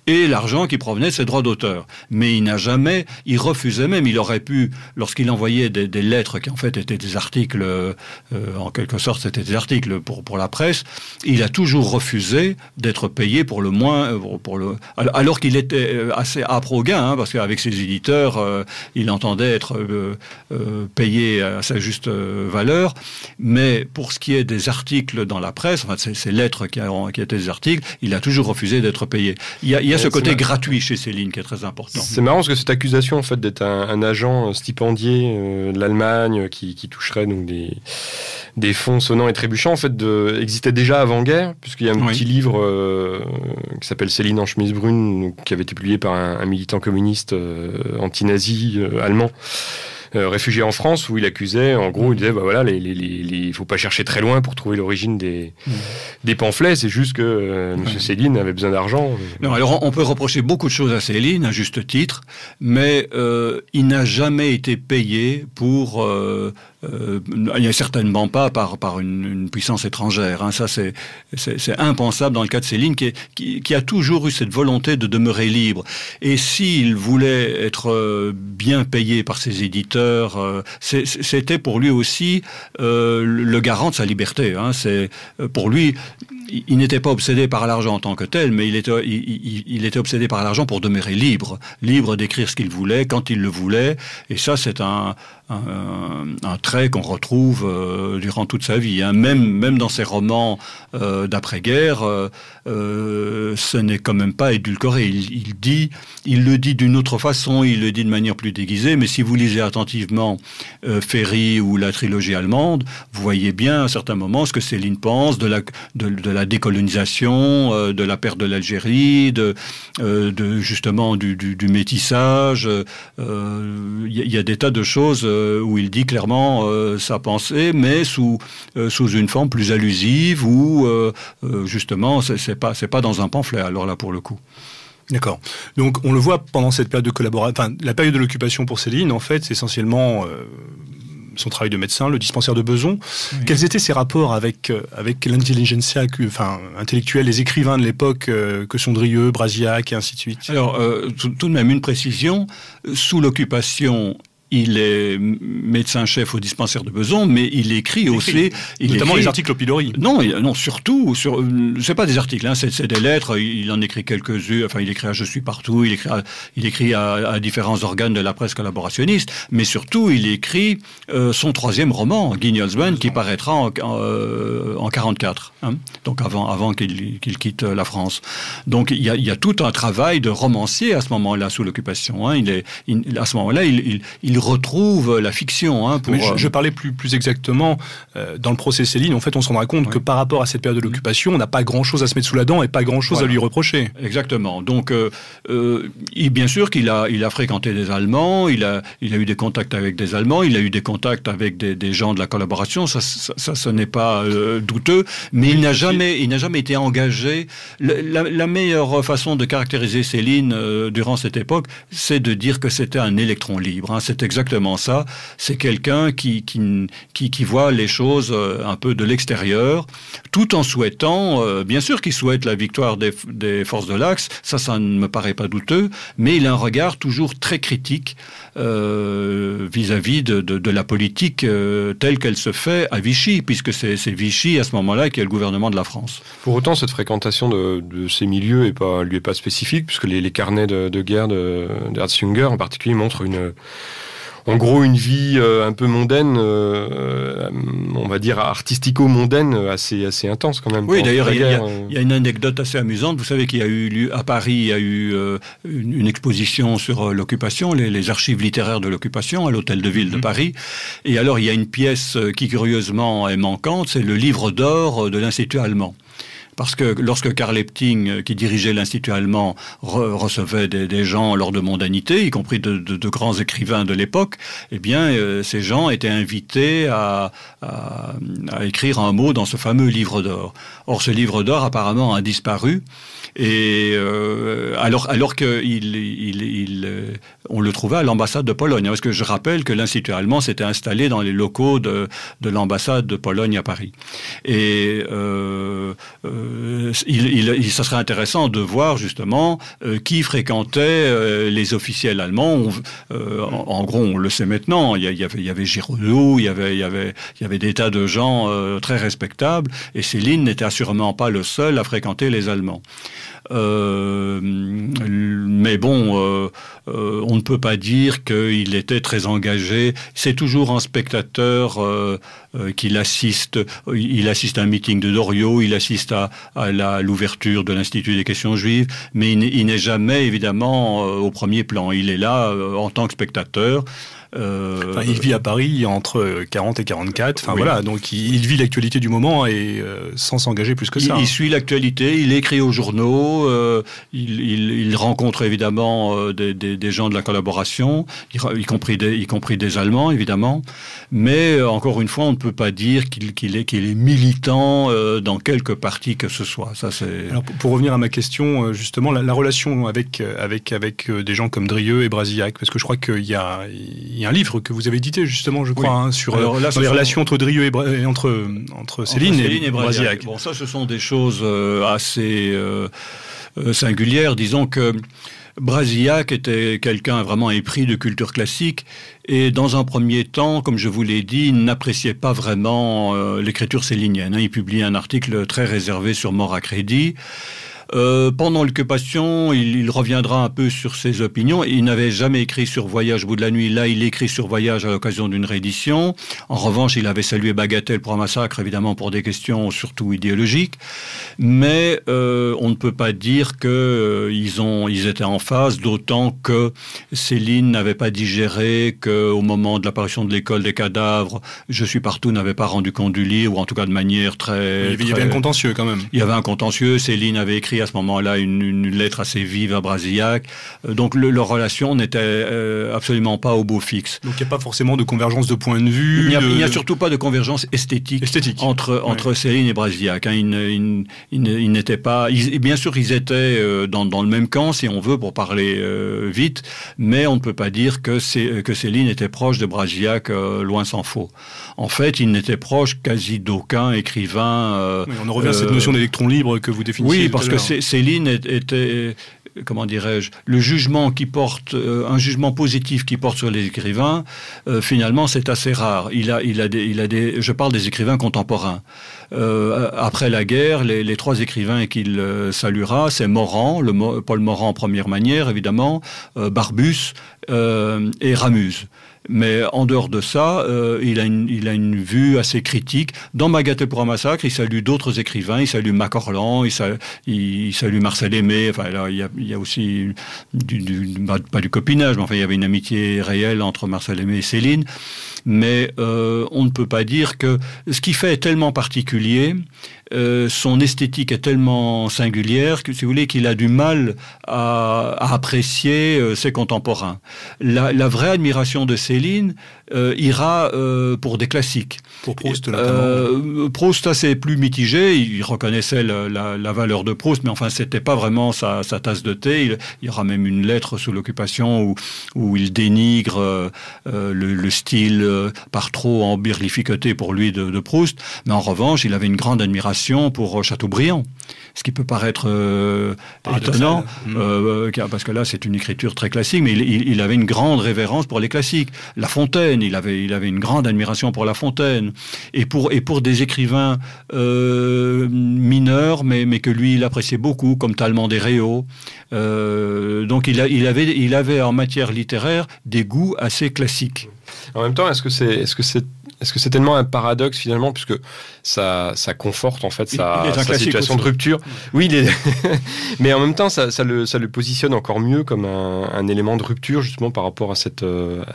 et l'argent qui provenait de ses droits d'auteur. Mais il refusait même, il aurait pu, lorsqu'il envoyait des lettres qui en fait étaient des articles, en quelque sorte c'était des articles pour la presse, il a toujours refusé d'être payé pour le moins, alors qu'il était assez âpre au gain, hein, parce qu'avec ses éditeurs, il entendait être payé à sa juste valeur, mais pour ce qui est des articles dans la presse, enfin ces lettres qui étaient des articles, il a toujours refusé d'être payé. Il y a ce côté gratuit chez Céline qui est très important. C'est marrant parce que cette accusation en fait d'être un agent stipendié de l'Allemagne qui toucherait donc des fonds sonnants et trébuchants en fait existait déjà avant-guerre, puisqu'il y a un petit livre qui s'appelle Céline en chemise brune, qui avait été publié par un militant communiste anti-nazi allemand, réfugié en France, où il accusait, en gros, il disait, il faut pas chercher très loin pour trouver l'origine des pamphlets, c'est juste que M. Céline avait besoin d'argent. Non, alors on peut reprocher beaucoup de choses à Céline, à juste titre, mais il n'a jamais été payé pour... il n'y a certainement pas par une puissance étrangère. Hein. Ça, c'est impensable dans le cas de Céline, qui a toujours eu cette volonté de demeurer libre. Et s'il voulait être bien payé par ses éditeurs, c'était pour lui aussi le garant de sa liberté. Hein. Pour lui, il n'était pas obsédé par l'argent en tant que tel, mais il était obsédé par l'argent pour demeurer libre d'écrire ce qu'il voulait, quand il le voulait. Et ça, c'est un trait qu'on retrouve durant toute sa vie. Hein. Même dans ses romans d'après-guerre, ce n'est quand même pas édulcoré. Il le dit d'une autre façon, il le dit de manière plus déguisée, mais si vous lisez attentivement Ferry ou la trilogie allemande, vous voyez bien à certains moments ce que Céline pense de la décolonisation, de la perte de l'Algérie, justement du métissage. Il y a des tas de choses où il dit clairement sa pensée, mais sous une forme plus allusive, où justement c'est pas dans un pamphlet. Alors là, pour le coup. D'accord. Donc on le voit pendant cette période de collaboration, enfin la période de l'occupation pour Céline, en fait, c'est essentiellement son travail de médecin, le dispensaire de Besançon. Oui. Quels étaient ses rapports avec l'intelligentsia, intellectuelle, les écrivains de l'époque que sont Drieux, Brasillac et ainsi de suite? Alors tout de même une précision, sous l'occupation, il est médecin-chef au dispensaire de Besançon, mais il écrit aussi... Notamment les articles au pilori. Non, surtout, c'est pas des articles, c'est des lettres, il en écrit quelques-unes, enfin il écrit à Je suis partout, il écrit à différents organes de la presse collaborationniste, mais surtout il écrit son 3e roman, Guignolsman, qui paraîtra en 44, hein, donc avant qu'il quitte la France. Donc il y a tout un travail de romancier à ce moment-là, sous l'occupation. Hein. À ce moment-là, il retrouve la fiction. Hein, Mais je parlais plus exactement, dans le procès Céline, en fait, on se rendra compte que par rapport à cette période de l'occupation, on n'a pas grand-chose à se mettre sous la dent et pas grand-chose à lui reprocher. Exactement. Donc, bien sûr qu'il a fréquenté des Allemands, il a eu des contacts avec des Allemands, il a eu des contacts avec des gens de la collaboration, ça ce n'est pas douteux, mais il n'a jamais été engagé. La meilleure façon de caractériser Céline durant cette époque, c'est de dire que c'était un électron libre. Hein. C'est exactement ça. C'est quelqu'un qui voit les choses un peu de l'extérieur, tout en souhaitant, bien sûr qu'il souhaite la victoire des forces de l'Axe, ça ne me paraît pas douteux, mais il a un regard toujours très critique vis-à-vis de la politique telle qu'elle se fait à Vichy, puisque c'est Vichy à ce moment-là qui est le gouvernement de la France. Pour autant, cette fréquentation de ces milieux lui est pas spécifique, puisque les carnets de guerre d'Ernst Jünger en particulier montrent en gros une vie un peu mondaine, on va dire artistico-mondaine, assez intense quand même. Oui, d'ailleurs, il y a une anecdote assez amusante. Vous savez qu'il y a eu à Paris, il y a eu une exposition sur l'occupation, les archives littéraires de l'occupation à l'Hôtel de Ville de Paris. Et alors, il y a une pièce qui curieusement est manquante, c'est le livre d'or de l'Institut allemand. Parce que lorsque Karl Epting, qui dirigeait l'Institut allemand, recevait des gens lors de mondanités, y compris de grands écrivains de l'époque, eh bien, ces gens étaient invités à écrire un mot dans ce fameux livre d'or. Or, ce livre d'or, apparemment, a disparu. Et alors que on le trouvait à l'ambassade de Pologne. Parce que je rappelle que l'Institut allemand s'était installé dans les locaux de l'ambassade de Pologne à Paris. Et ça serait intéressant de voir justement qui fréquentait les officiels allemands. En gros, on le sait maintenant. Il y avait Giraudoux, il y avait des tas de gens très respectables. Et Céline n'était assurément pas le seul à fréquenter les Allemands. Mais bon, on ne peut pas dire qu'il était très engagé. C'est toujours un spectateur qu'il assiste. Il assiste à un meeting de Doriot, il assiste à l'ouverture de l'Institut des questions juives, mais il n'est jamais évidemment au premier plan. Il est là en tant que spectateur. Il vit à Paris entre 40 et 44. Enfin, oui. Voilà, donc il vit l'actualité du moment et sans s'engager plus que ça. Il suit l'actualité, il écrit aux journaux, il rencontre évidemment des gens de la collaboration, y compris des Allemands évidemment. Mais encore une fois, on ne peut pas dire qu'il est militant dans quelque parti que ce soit. Ça, c'est... Alors, pour revenir à ma question, justement, la relation avec des gens comme Drieux et Brasillac, parce que je crois qu'il y a un livre que vous avez édité justement, je crois, sur les relations entre Drieux et entre Céline et Brasillac. Bon, ça, ce sont des choses assez singulières. Disons que Brasillac était quelqu'un vraiment épris de culture classique et dans un premier temps, comme je vous l'ai dit, il n'appréciait pas vraiment l'écriture célinienne. Il publie un article très réservé sur Mort à crédit. Pendant l'occupation, il reviendra un peu sur ses opinions. Il n'avait jamais écrit sur Voyage au bout de la nuit. Là, il écrit sur Voyage à l'occasion d'une réédition. En revanche, il avait salué Bagatelle pour un massacre, évidemment pour des questions surtout idéologiques. Mais on ne peut pas dire qu'ils étaient en phase, d'autant que Céline n'avait pas digéré qu'au moment de l'apparition de l'école des cadavres, Je suis partout n'avait pas rendu compte du livre, ou en tout cas de manière très... Il y avait un contentieux quand même. Il y avait un contentieux. Céline avait écrit à ce moment-là une lettre assez vive à Brasillac. Donc leur relation n'était absolument pas au beau fixe. Donc il n'y a pas forcément de convergence de point de vue. Il n'y a surtout pas de convergence esthétique. Entre Céline et Brasillac. Ils n'étaient pas... bien sûr, ils étaient dans le même camp, si on veut, pour parler vite, mais on ne peut pas dire que Céline était proche de Brasillac, loin s'en faut. En fait, il n'était proche quasi d'aucun écrivain. On en revient à cette notion d'électron libre que vous définissez. Oui, parce que Céline était comment dirais-je, le jugement qui porte, un jugement positif qui porte sur les écrivains, finalement, c'est assez rare. Je parle des écrivains contemporains. Après la guerre, les trois écrivains qu'il saluera, c'est Morand, Paul Morand en première manière, évidemment, Barbus et Ramuz. Mais en dehors de ça, il a une vue assez critique. Dans Bagatelle pour un massacre, il salue d'autres écrivains. Il salue Macorlan, il salue Marcel Aimé. Enfin, là, il y a aussi pas du copinage, mais enfin, il y avait une amitié réelle entre Marcel Aimé et Céline. Mais on ne peut pas dire que ce qui fait est tellement particulier, son esthétique est tellement singulière que, si vous voulez, qu'il a du mal à apprécier ses contemporains. La vraie admiration de Céline ira pour des classiques. Pour Proust, notamment. Proust, c'est plus mitigé. Il reconnaissait la valeur de Proust, mais enfin, c'était pas vraiment sa tasse de thé. Il y aura même une lettre sous l'occupation où il dénigre le style par trop embirlificoté pour lui de Proust. Mais en revanche, il avait une grande admiration pour Chateaubriand. Ce qui peut paraître étonnant, parce que là, c'est une écriture très classique, mais il avait une grande révérence pour les classiques. La Fontaine, il avait une grande admiration pour La Fontaine. Et pour des écrivains mineurs, mais que lui, il appréciait beaucoup, comme Talleyrand des Réaux. Donc, il avait en matière littéraire des goûts assez classiques. En même temps, est-ce que c'est tellement un paradoxe finalement, puisque ça conforte en fait sa situation de rupture. Oui, mais en même temps, ça le positionne encore mieux comme un élément de rupture justement par rapport à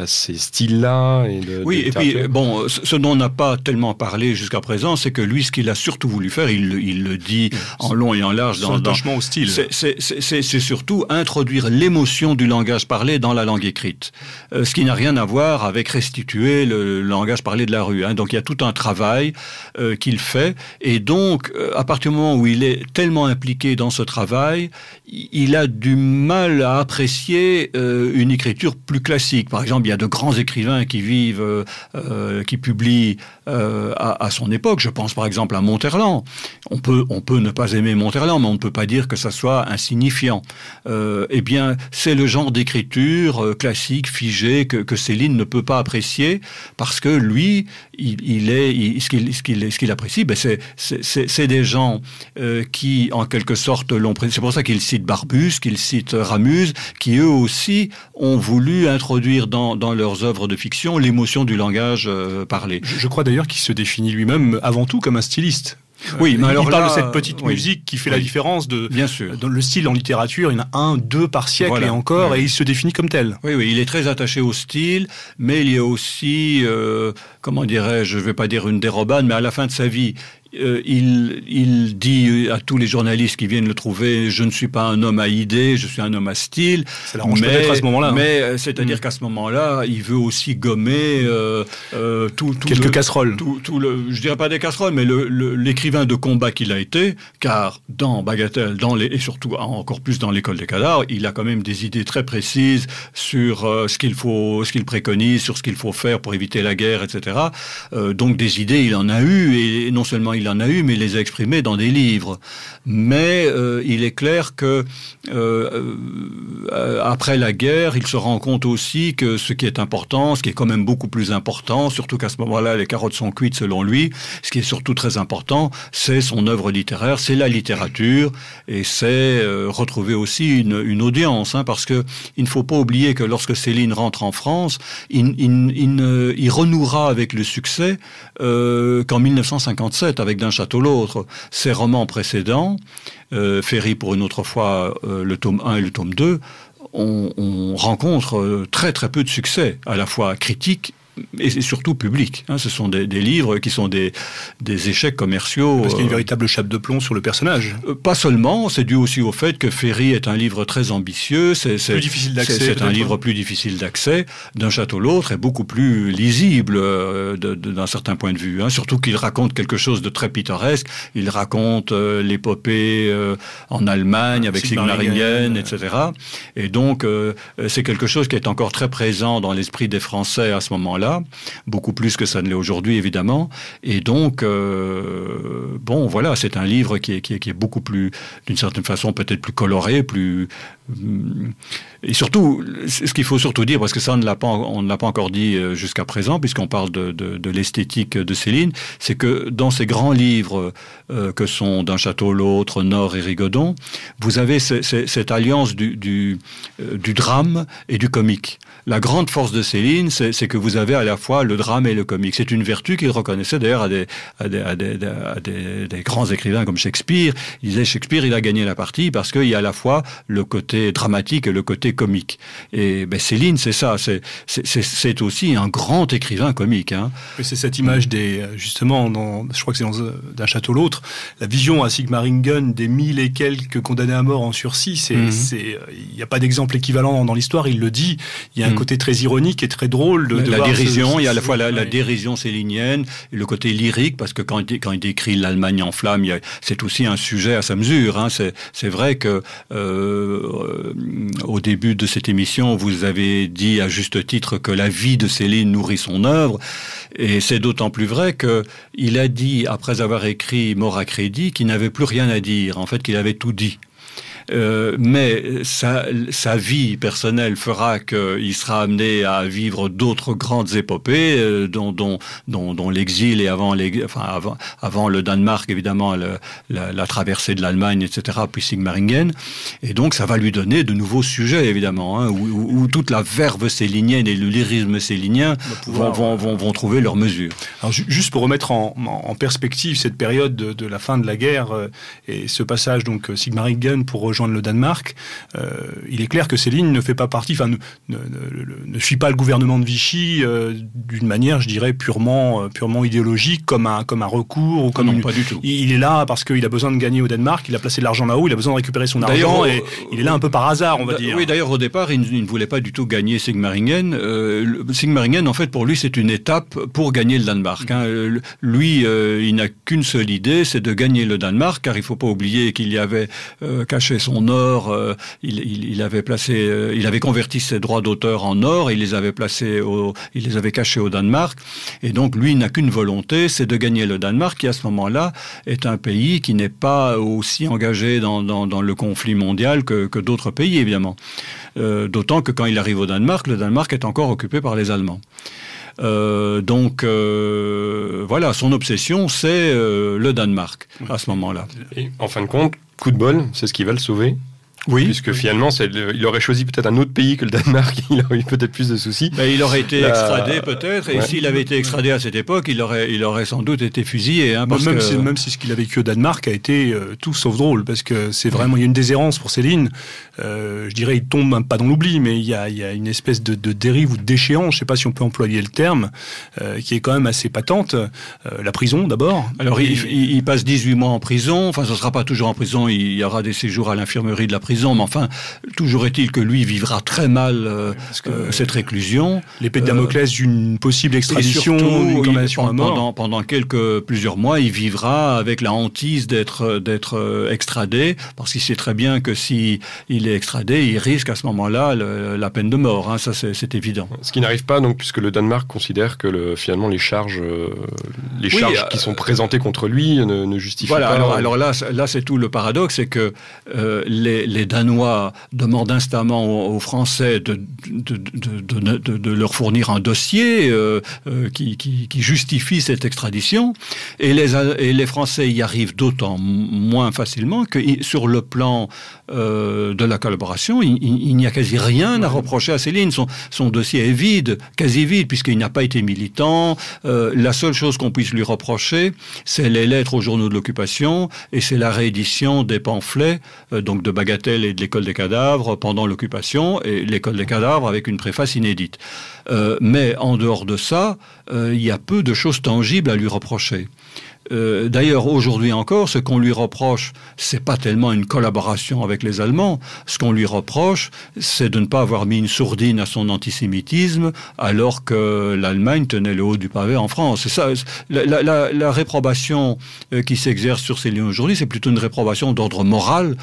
ces styles-là. Et puis bon, ce dont on n'a pas tellement parlé jusqu'à présent, c'est que lui, ce qu'il a surtout voulu faire, il le dit en long et en large dans l'attachement au style. C'est surtout introduire l'émotion du langage parlé dans la langue écrite, ce qui n'a rien à voir avec restituer le langage parlé de la rue. Donc il y a tout un travail qu'il fait, et donc à partir du moment où il est tellement impliqué dans ce travail, il a du mal à apprécier une écriture plus classique. Par exemple, il y a de grands écrivains qui vivent, qui publient à son époque. Je pense par exemple à Monterland. On peut ne pas aimer Monterland, mais on ne peut pas dire que ça soit insignifiant. Eh bien, c'est le genre d'écriture classique, figée, que Céline ne peut pas apprécier, parce que lui, ce qu'il apprécie, c'est des gens qui, en quelque sorte, l'ont pris. C'est pour ça qu'il cite Barbus, qu'il cite Ramuz, qui eux aussi ont voulu introduire dans leurs œuvres de fiction l'émotion du langage parlé. Je crois d'ailleurs qu'il se définit lui-même avant tout comme un styliste. Oui, mais alors il parle de cette petite musique qui fait la différence bien sûr. Dans le style en littérature, il y en a 1, 2 par siècle et encore, et il se définit comme tel. Oui, il est très attaché au style, mais il y a aussi, comment dirais-je, je ne vais pas dire une dérobade, mais à la fin de sa vie, il dit à tous les journalistes qui viennent le trouver, je ne suis pas un homme à idées, je suis un homme à style. Ça l'arrange peut-être à ce moment-là. Mais c'est-à-dire qu'à ce moment-là, il veut aussi gommer quelques casseroles. Je dirais pas des casseroles, mais l'écrivain de combat qu'il a été, car dans Bagatelle, et surtout encore plus dans l'École des cadavres, il a quand même des idées très précises sur ce qu'il préconise, sur ce qu'il faut faire pour éviter la guerre, etc. Donc des idées, il en a eu, et non seulement il en a eu, mais il les a exprimés dans des livres. Mais il est clair que après la guerre, il se rend compte aussi que ce qui est important, ce qui est quand même beaucoup plus important, surtout qu'à ce moment-là, les carottes sont cuites selon lui, ce qui est surtout très important, c'est son œuvre littéraire, c'est la littérature, et c'est retrouver aussi une audience, parce que il ne faut pas oublier que lorsque Céline rentre en France, il renouera avec le succès qu'en 1957, avec D'un château l'autre. Ses romans précédents, Ferry pour une autre fois, le tome 1 et le tome 2, on rencontre très très peu de succès, à la fois critique et surtout public. Ce sont des livres qui sont des échecs commerciaux. Parce qu'il y a une véritable chape de plomb sur le personnage. Pas seulement, c'est dû aussi au fait que Ferry est un livre très ambitieux. C'est plus difficile d'accès. C'est un livre plus difficile d'accès. D'un château l'autre est beaucoup plus lisible d'un certain point de vue. Surtout qu'il raconte quelque chose de très pittoresque. Il raconte l'épopée en Allemagne avec Sigmaringen, etc. Et donc, c'est quelque chose qui est encore très présent dans l'esprit des Français à ce moment-là. moment-là, beaucoup plus que ça ne l'est aujourd'hui, évidemment. Et donc, bon, voilà, c'est un livre qui est beaucoup plus, d'une certaine façon, peut-être plus coloré, plus... Et surtout, ce qu'il faut surtout dire, parce que ça, on ne l'a pas encore dit jusqu'à présent, puisqu'on parle de l'esthétique de Céline, c'est que dans ces grands livres que sont D'un château l'autre, Nord et Rigaudon, vous avez cette alliance du drame et du comique. La grande force de Céline, c'est que vous avez à la fois le drame et le comique. C'est une vertu qu'il reconnaissait d'ailleurs à des grands écrivains comme Shakespeare. Il disait Shakespeare, il a gagné la partie parce qu'il y a à la fois le côté dramatique et le côté comique. Et ben, Céline, c'est ça. C'est aussi un grand écrivain comique. Hein. Et c'est cette image justement, je crois que c'est dans D'un château l'autre, la vision à Sigmaringen des 1000 et quelques condamnés à mort en sursis. Il n'y a pas d'exemple équivalent dans l'histoire. Il le dit. Il y a un côté très ironique et très drôle de la voir dérision. Il y a à la fois la dérision célinienne et le côté lyrique, parce que quand il décrit l'Allemagne en flammes, c'est aussi un sujet à sa mesure. Hein. C'est vrai que au début de cette émission, vous avez dit à juste titre que la vie de Céline nourrit son œuvre, et c'est d'autant plus vrai qu'il a dit, après avoir écrit Mort à crédit, qu'il n'avait plus rien à dire, en fait qu'il avait tout dit. Mais sa vie personnelle fera qu'il sera amené à vivre d'autres grandes épopées, dont l'exil et avant le Danemark, évidemment, la traversée de l'Allemagne, etc., puis Sigmaringen. Et donc, ça va lui donner de nouveaux sujets, évidemment, hein, où toute la verve célinienne et le lyrisme célinien vont trouver leur mesure. Alors, juste pour remettre en perspective cette période de la fin de la guerre et ce passage, donc, Sigmaringen pour rejoindre le Danemark, il est clair que Céline ne fait pas partie, ne suit pas le gouvernement de Vichy d'une manière, je dirais, purement idéologique, comme un recours ou comme non, pas du tout. Il est là parce qu'il a besoin de gagner au Danemark, il a placé de l'argent là-haut, il a besoin de récupérer son argent et il est là un peu par hasard, on va dire. Oui, d'ailleurs au départ, il ne voulait pas du tout gagner Sigmaringen. Sigmaringen, en fait, pour lui, c'est une étape pour gagner le Danemark. Hein. Lui, il n'a qu'une seule idée, c'est de gagner le Danemark, car il ne faut pas oublier qu'il y avait caché son or, il avait converti ses droits d'auteur en or, il les avait cachés au Danemark, et donc lui n'a qu'une volonté, c'est de gagner le Danemark, qui à ce moment-là est un pays qui n'est pas aussi engagé dans le conflit mondial que d'autres pays, évidemment. D'autant que quand il arrive au Danemark, le Danemark est encore occupé par les Allemands. Donc voilà, son obsession, c'est le Danemark à ce moment-là. Et en fin de compte, coup de bol, c'est ce qui va le sauver. Oui. Puisque finalement, il aurait choisi peut-être un autre pays que le Danemark, il aurait eu peut-être plus de soucis. Ben, il aurait été extradé peut-être, et s'il avait été extradé à cette époque, il aurait sans doute été fusillé. Hein, même si ce qu'il a vécu au Danemark a été tout sauf drôle, parce que c'est vraiment, il y a une déshérence pour Céline. Je dirais, il tombe pas dans l'oubli, mais il y a une espèce de dérive ou de déchéance, je sais pas si on peut employer le terme, qui est quand même assez patente. La prison, d'abord. Alors, il passe 18 mois en prison, enfin, ce sera pas toujours en prison, il y aura des séjours à l'infirmerie de la prison, mais enfin, toujours est-il que lui vivra très mal cette réclusion. L'épée de Damoclès d'une possible extradition, d'une condamnation à mort. Pendant plusieurs mois, il vivra avec la hantise d'être extradé, parce qu'il sait très bien que si il est extradé, il risque à ce moment-là la peine de mort. Hein, ça, c'est évident. Ce qui n'arrive pas, donc, puisque le Danemark considère que finalement les charges qui sont présentées contre lui ne justifient pas. Alors là, c'est tout le paradoxe, c'est que les Danois demandent instamment aux Français de leur fournir un dossier qui justifie cette extradition, et les Français y arrivent d'autant moins facilement que sur le plan de la collaboration, il n'y a quasi rien à reprocher à Céline. Son dossier est vide, quasi vide, puisqu'il n'a pas été militant. La seule chose qu'on puisse lui reprocher, c'est les lettres aux journaux de l'occupation, et c'est la réédition des pamphlets, donc de Bagatelle et de l'École des cadavres pendant l'occupation, et l'École des cadavres avec une préface inédite. Mais en dehors de ça, il y a peu de choses tangibles à lui reprocher. D'ailleurs, aujourd'hui encore, ce qu'on lui reproche, c'est pas tellement une collaboration avec les Allemands. Ce qu'on lui reproche, c'est de ne pas avoir mis une sourdine à son antisémitisme, alors que l'Allemagne tenait le haut du pavé en France. C'est ça. La réprobation qui s'exerce sur Céline aujourd'hui, c'est plutôt une réprobation d'ordre moral,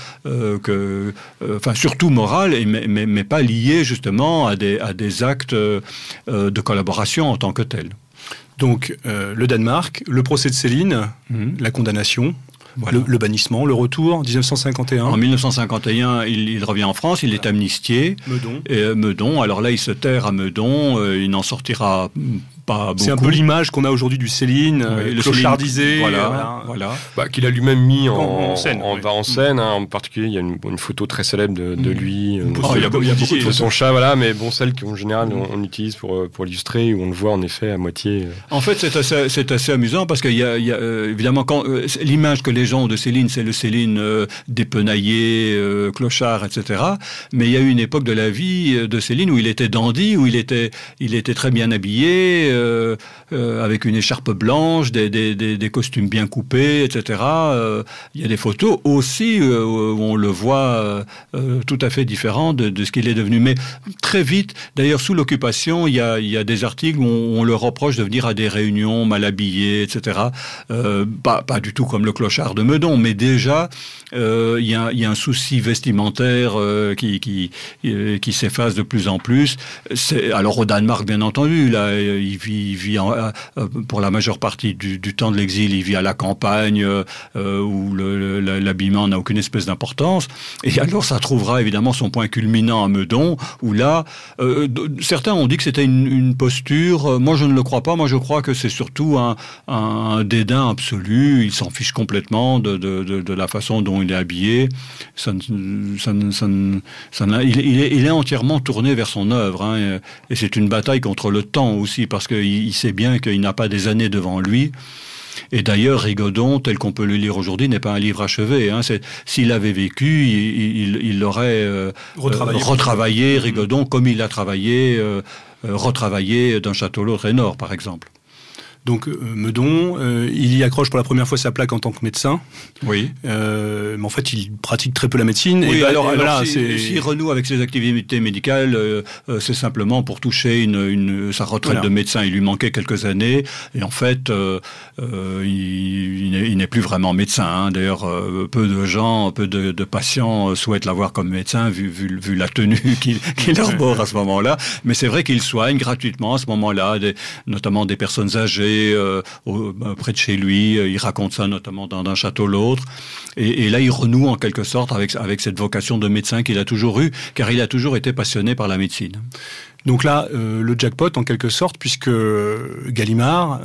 surtout moral, mais pas liée justement à des actes de collaboration en tant que tels. Donc, le Danemark, le procès de Céline, la condamnation, voilà. le bannissement, le retour, 1951. En 1951, il revient en France, il est amnistié. Meudon. Alors là, il se terre à Meudon, il n'en sortira pas beaucoup. C'est un peu l'image qu'on a aujourd'hui du Céline, clochardisé. Voilà. Qu'il a lui-même mis en scène. En scène, en particulier, il y a une photo très célèbre de lui, il y a beaucoup de de photos. son chat, voilà, mais bon, celle qu'en général on utilise pour illustrer, où on le voit en effet à moitié. En fait, c'est assez amusant parce qu'il y a évidemment, l'image que les gens ont de Céline, c'est le Céline dépenaillé, clochard, etc. Mais il y a eu une époque de la vie de Céline où il était dandy, où il était très bien habillé, avec une écharpe blanche, des costumes bien coupés, etc. Il y a des photos aussi où on le voit tout à fait différent de ce qu'il est devenu. Mais très vite, d'ailleurs sous l'occupation, il y a des articles où on le reproche de venir à des réunions mal habillé, etc. Pas du tout comme le clochard de Meudon, mais déjà il y a un souci vestimentaire qui s'efface de plus en plus. Alors au Danemark, bien entendu, là, il vit pour la majeure partie du temps de l'exil, il vit à la campagne où l'habillement n'a aucune espèce d'importance. Et alors ça trouvera évidemment son point culminant à Meudon, où là, certains ont dit que c'était une posture. Moi, je ne le crois pas. Moi, je crois que c'est surtout un dédain absolu. Il s'en fiche complètement de la façon dont il est habillé. Il est entièrement tourné vers son œuvre. Hein, et c'est une bataille contre le temps aussi, parce qu'il sait bien qu'il n'a pas des années devant lui. Et d'ailleurs, Rigaudon, tel qu'on peut le lire aujourd'hui, n'est pas un livre achevé. Hein. S'il avait vécu, il aurait retravaillé Rigaudon comme il a retravaillé D'un château l'autre et Nord, par exemple. Donc Meudon, il y accroche pour la première fois sa plaque en tant que médecin. Oui. Mais en fait, il pratique très peu la médecine. Oui, s'il renoue avec ses activités médicales, c'est simplement pour toucher sa retraite de médecin. Il lui manquait quelques années. Et en fait, il n'est plus vraiment médecin. Hein. D'ailleurs, peu de patients souhaitent l'avoir comme médecin, vu la tenue qu'il arbore à ce moment-là. Mais c'est vrai qu'il soigne gratuitement à ce moment-là, notamment des personnes âgées, près de chez lui. Il raconte ça notamment dans D'un château l'autre. Et là, il renoue en quelque sorte avec cette vocation de médecin qu'il a toujours eue, car il a toujours été passionné par la médecine. Donc là, le jackpot en quelque sorte, puisque Gallimard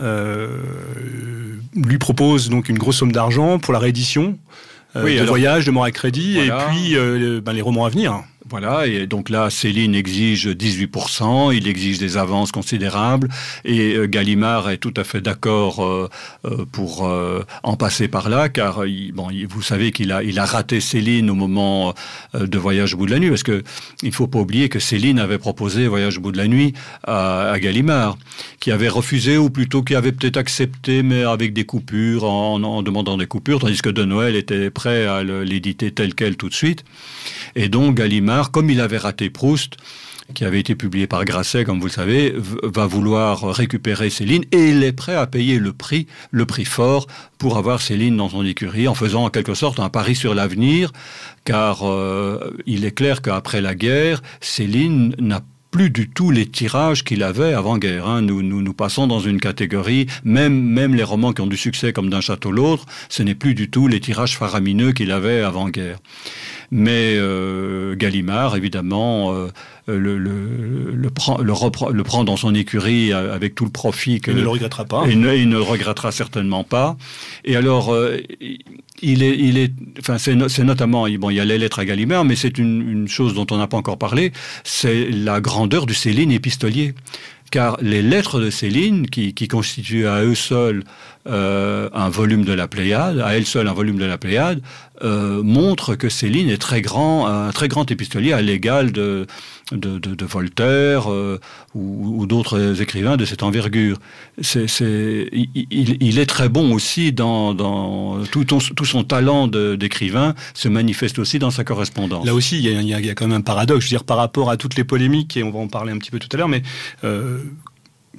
lui propose donc une grosse somme d'argent pour la réédition de Voyage, de Mort à crédit, voilà. Et puis les romans à venir. Voilà, et donc là, Céline exige 18%, il exige des avances considérables, et Gallimard est tout à fait d'accord pour en passer par là, car vous savez qu'il a raté Céline au moment de Voyage au bout de la nuit, parce que il faut pas oublier que Céline avait proposé Voyage au bout de la nuit à Gallimard, qui avait refusé, ou plutôt qui avait peut-être accepté, mais avec des coupures, en demandant des coupures, tandis que De Noël était prêt à l'éditer tel quel tout de suite. Et donc Gallimard, comme il avait raté Proust, qui avait été publié par Grasset, comme vous le savez, va vouloir récupérer Céline, et il est prêt à payer le prix fort pour avoir Céline dans son écurie, en faisant en quelque sorte un pari sur l'avenir, car il est clair qu'après la guerre, Céline n'a plus du tout les tirages qu'il avait avant-guerre. Hein. Nous passons dans une catégorie, même les romans qui ont du succès comme D'un château l'autre, ce n'est plus du tout les tirages faramineux qu'il avait avant-guerre. Mais Gallimard, évidemment, le prend dans son écurie avec tout le profit que... Il ne le regrettera pas. Il ne le regrettera certainement pas. Et alors, c'est notamment... Bon, il y a les lettres à Gallimard, mais c'est une chose dont on n'a pas encore parlé, c'est la grandeur du Céline épistolier. Car les lettres de Céline, qui constituent à eux seuls un volume de la Pléiade, montrent que Céline est un très grand épistolier, à l'égal de Voltaire ou d'autres écrivains de cette envergure. Il est très bon aussi dans tout son talent d'écrivain se manifeste aussi dans sa correspondance. Là aussi, il y a quand même un paradoxe, je veux dire, par rapport à toutes les polémiques, et on va en parler un petit peu tout à l'heure, mais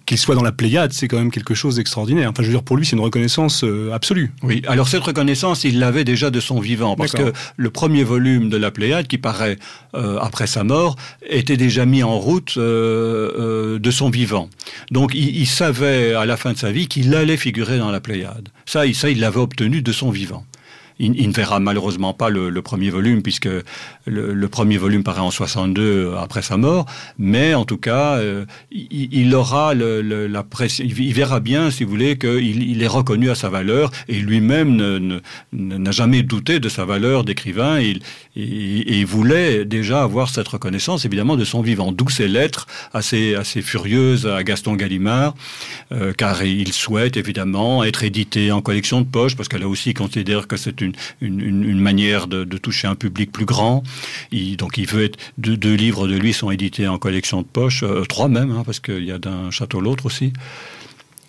qu'il soit dans la Pléiade, c'est quand même quelque chose d'extraordinaire. Enfin, je veux dire, pour lui, c'est une reconnaissance absolue. Oui, alors cette reconnaissance, il l'avait déjà de son vivant, parce que le premier volume de la Pléiade, qui paraît après sa mort, était déjà mis en route de son vivant. Donc, il savait, à la fin de sa vie, qu'il allait figurer dans la Pléiade. Ça, il l'avait obtenu de son vivant. Il ne verra malheureusement pas le premier volume, puisque le premier volume paraît en 62 après sa mort, mais en tout cas, il aura il verra bien, si vous voulez, qu'il est reconnu à sa valeur, et lui-même n'a jamais douté de sa valeur d'écrivain, et il voulait déjà avoir cette reconnaissance, évidemment, de son vivant, d'où ces lettres assez furieuses à Gaston Gallimard, car il souhaite évidemment être édité en collection de poche, parce que là aussi, il considère que c'est une manière de toucher un public plus grand. Donc il veut être... Deux livres de lui sont édités en collection de poche, 3 même, parce qu'il y a d'un château l'autre aussi.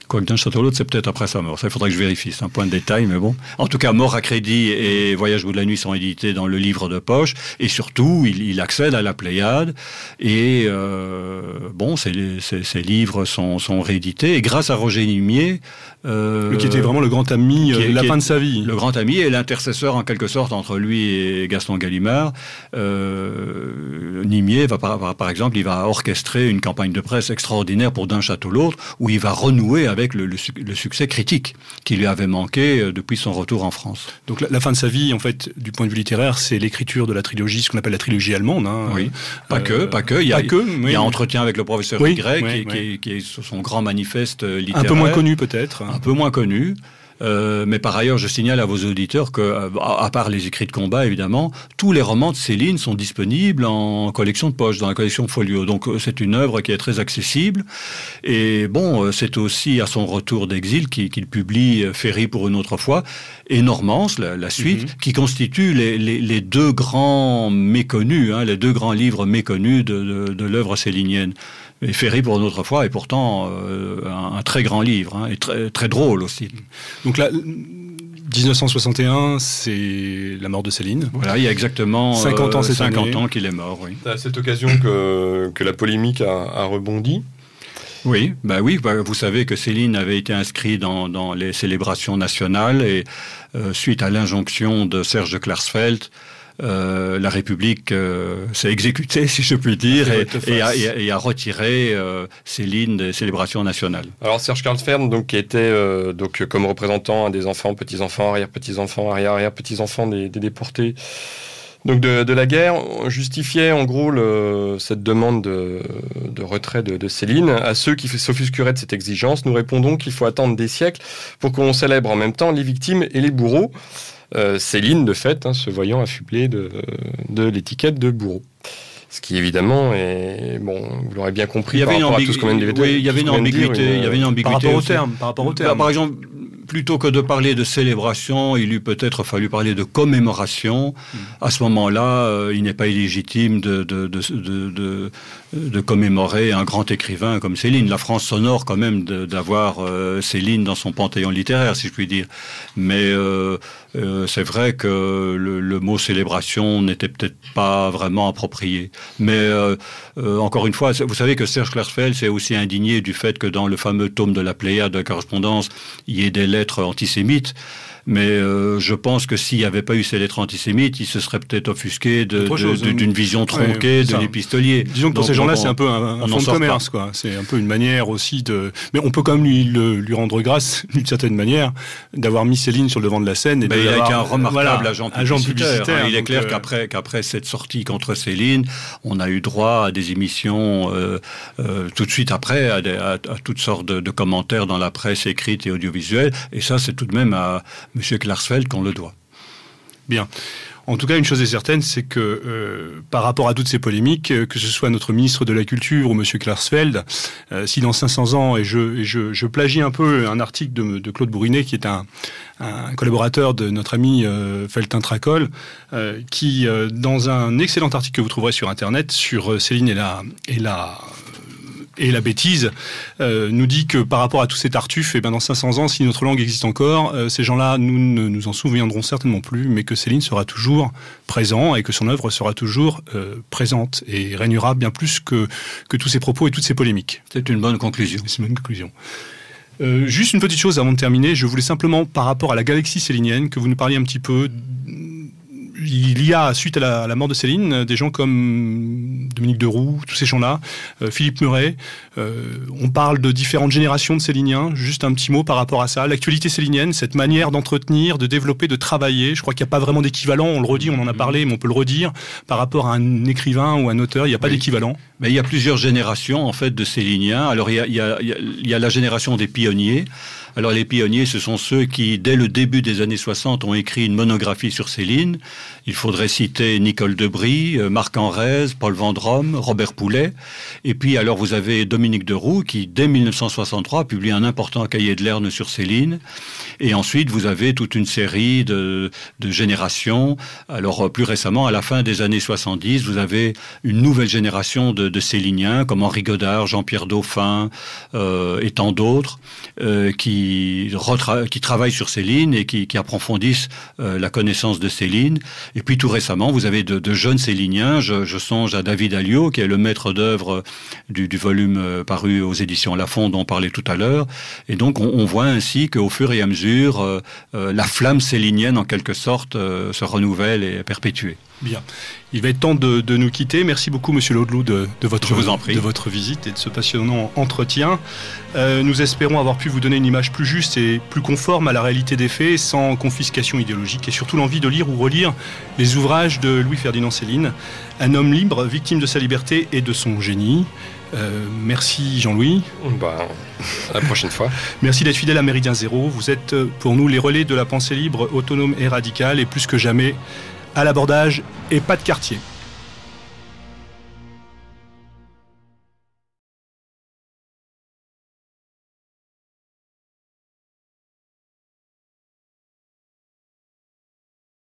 Quoique d'un château l'autre, c'est peut-être après sa mort. Ça, il faudrait que je vérifie. C'est un point de détail, mais bon. En tout cas, Mort à crédit et Voyage au bout de la nuit sont édités dans le livre de poche. Et surtout, il accède à la Pléiade. Et ces livres sont réédités. Et grâce à Roger Nimier... qui était vraiment le grand ami de la fin de sa vie. Le grand ami et l'intercesseur, en quelque sorte, entre lui et Gaston Gallimard. Nimier, par exemple, il va orchestrer une campagne de presse extraordinaire pour D'un château l'autre, où il va renouer avec le succès critique qui lui avait manqué depuis son retour en France. Donc la fin de sa vie, en fait, du point de vue littéraire, c'est l'écriture de la trilogie, ce qu'on appelle la trilogie allemande. Oui, pas que. Il y a Entretien avec le professeur Y, qui est son grand manifeste littéraire. Un peu moins connu peut-être. Un peu moins connu. Mais par ailleurs, je signale à vos auditeurs que, à part les écrits de combat, évidemment, tous les romans de Céline sont disponibles en collection de poche, dans la collection Folio. Donc, c'est une œuvre qui est très accessible. Et bon, c'est aussi à son retour d'exil qu'il publie Ferry pour une autre fois et Normance, la suite, qui constituent les deux grands méconnus, les deux grands livres méconnus de l'œuvre célinienne. Et Ferry pour une autre fois est pourtant un très grand livre, et très, très drôle aussi. Donc là, 1961, c'est la mort de Céline. Voilà, il y a exactement 50 ans qu'il est mort. Oui. C'est à cette occasion que la polémique a rebondi. Oui, vous savez que Céline avait été inscrite dans les célébrations nationales et suite à l'injonction de Serge de Klarsfeld, la République s'est exécutée, si je puis dire, et a retiré Céline des célébrations nationales. Alors Serge Klarsfeld, qui était comme représentant des enfants, petits-enfants, arrière-petits-enfants, arrière-arrière-petits-enfants des déportés, donc de la guerre, justifiait en gros cette demande de retrait de Céline. À ceux qui s'offusqueraient de cette exigence, nous répondons qu'il faut attendre des siècles pour qu'on célèbre en même temps les victimes et les bourreaux. Céline, de fait, se voyant affublée de l'étiquette de bourreau. Ce qui, évidemment, est... Bon, vous l'aurez bien compris, par rapport à tout ce qu'on vient de dire. Oui, il y avait une ambiguïté. Par rapport au terme. Par exemple, plutôt que de parler de célébration, il eût peut-être fallu parler de commémoration. À ce moment-là, il n'est pas illégitime de commémorer un grand écrivain comme Céline. La France s'honore quand même d'avoir Céline dans son panthéon littéraire, si je puis dire. Mais c'est vrai que le mot célébration n'était peut-être pas vraiment approprié. Mais encore une fois, vous savez que Serge Klarsfeld s'est aussi indigné du fait que dans le fameux tome de la Pléiade de la correspondance, il y ait des lettres antisémites. Mais je pense que s'il n'y avait pas eu ces lettres antisémites, il se serait peut-être offusqué d'une vision tronquée de l'épistolier. Disons que pour ces gens-là, c'est un peu un fonds de commerce, quoi. C'est un peu une manière aussi de... Mais on peut quand même lui rendre grâce, d'une certaine manière, d'avoir mis Céline sur le devant de la scène. Il a été un remarquable agent publicitaire. Il est clair qu'après cette sortie contre Céline, on a eu droit à des émissions tout de suite après, à toutes sortes de commentaires dans la presse écrite et audiovisuelle. Et ça, c'est tout de même à M. Klarsfeld qu'on le doit. Bien. En tout cas, une chose est certaine, c'est que par rapport à toutes ces polémiques, que ce soit notre ministre de la Culture ou monsieur Klarsfeld, si dans 500 ans, et je plagie un peu un article de Claude Bourrinet, qui est un collaborateur de notre ami Feltin Tracol, qui, dans un excellent article que vous trouverez sur Internet, sur Céline et la bêtise, nous dit que par rapport à tous ces tartuffes, et ben dans 500 ans, si notre langue existe encore, ces gens-là, nous ne nous en souviendrons certainement plus, mais que Céline sera toujours présent et que son œuvre sera toujours présente et régnera bien plus que tous ces propos et toutes ces polémiques. C'est une bonne conclusion. C'est une bonne conclusion. Juste une petite chose avant de terminer, je voulais simplement, par rapport à la galaxie célinienne, que vous nous parliez un petit peu. Il y a, suite à la mort de Céline, des gens comme Dominique Deroux, tous ces gens-là, Philippe Murray. On parle de différentes générations de céliniens. Juste un petit mot par rapport à ça. L'actualité célinienne, cette manière d'entretenir, de développer, de travailler. Je crois qu'il n'y a pas vraiment d'équivalent. On le redit, on en a parlé, mais on peut le redire. Par rapport à un écrivain ou un auteur, il n'y a pas d'équivalent. Mais il y a plusieurs générations en fait de céliniens. Alors il y a la génération des pionniers. Alors les pionniers, ce sont ceux qui, dès le début des années 60, ont écrit une monographie sur Céline. Il faudrait citer Nicole Debris, Marc Henrez, Paul Vendrome, Robert Poulet. Et puis alors vous avez Dominique Deroux qui, dès 1963, publie un important cahier de Lerne sur Céline. Et ensuite, vous avez toute une série de générations. Alors plus récemment, à la fin des années 70, vous avez une nouvelle génération de céliniens, comme Henri Godard, Jean-Pierre Dauphin et tant d'autres, qui travaillent sur Céline et qui approfondissent la connaissance de Céline. Et puis tout récemment, vous avez de jeunes céliniens. Je songe à David Alliot, qui est le maître d'œuvre du volume paru aux éditions Lafon dont on parlait tout à l'heure. Et donc on voit ainsi qu'au fur et à mesure, la flamme célinienne, en quelque sorte, se renouvelle et est perpétuée. Bien. Il va être temps de nous quitter. Merci beaucoup, Monsieur Laudeloup, de votre visite et de ce passionnant entretien. Nous espérons avoir pu vous donner une image plus juste et plus conforme à la réalité des faits, sans confiscation idéologique, et surtout l'envie de lire ou relire les ouvrages de Louis-Ferdinand Céline, un homme libre, victime de sa liberté et de son génie. Merci Jean-Louis. À la prochaine fois. Merci d'être fidèle à Méridien Zéro. Vous êtes pour nous les relais de la pensée libre, autonome et radicale, et plus que jamais à l'abordage et pas de quartier.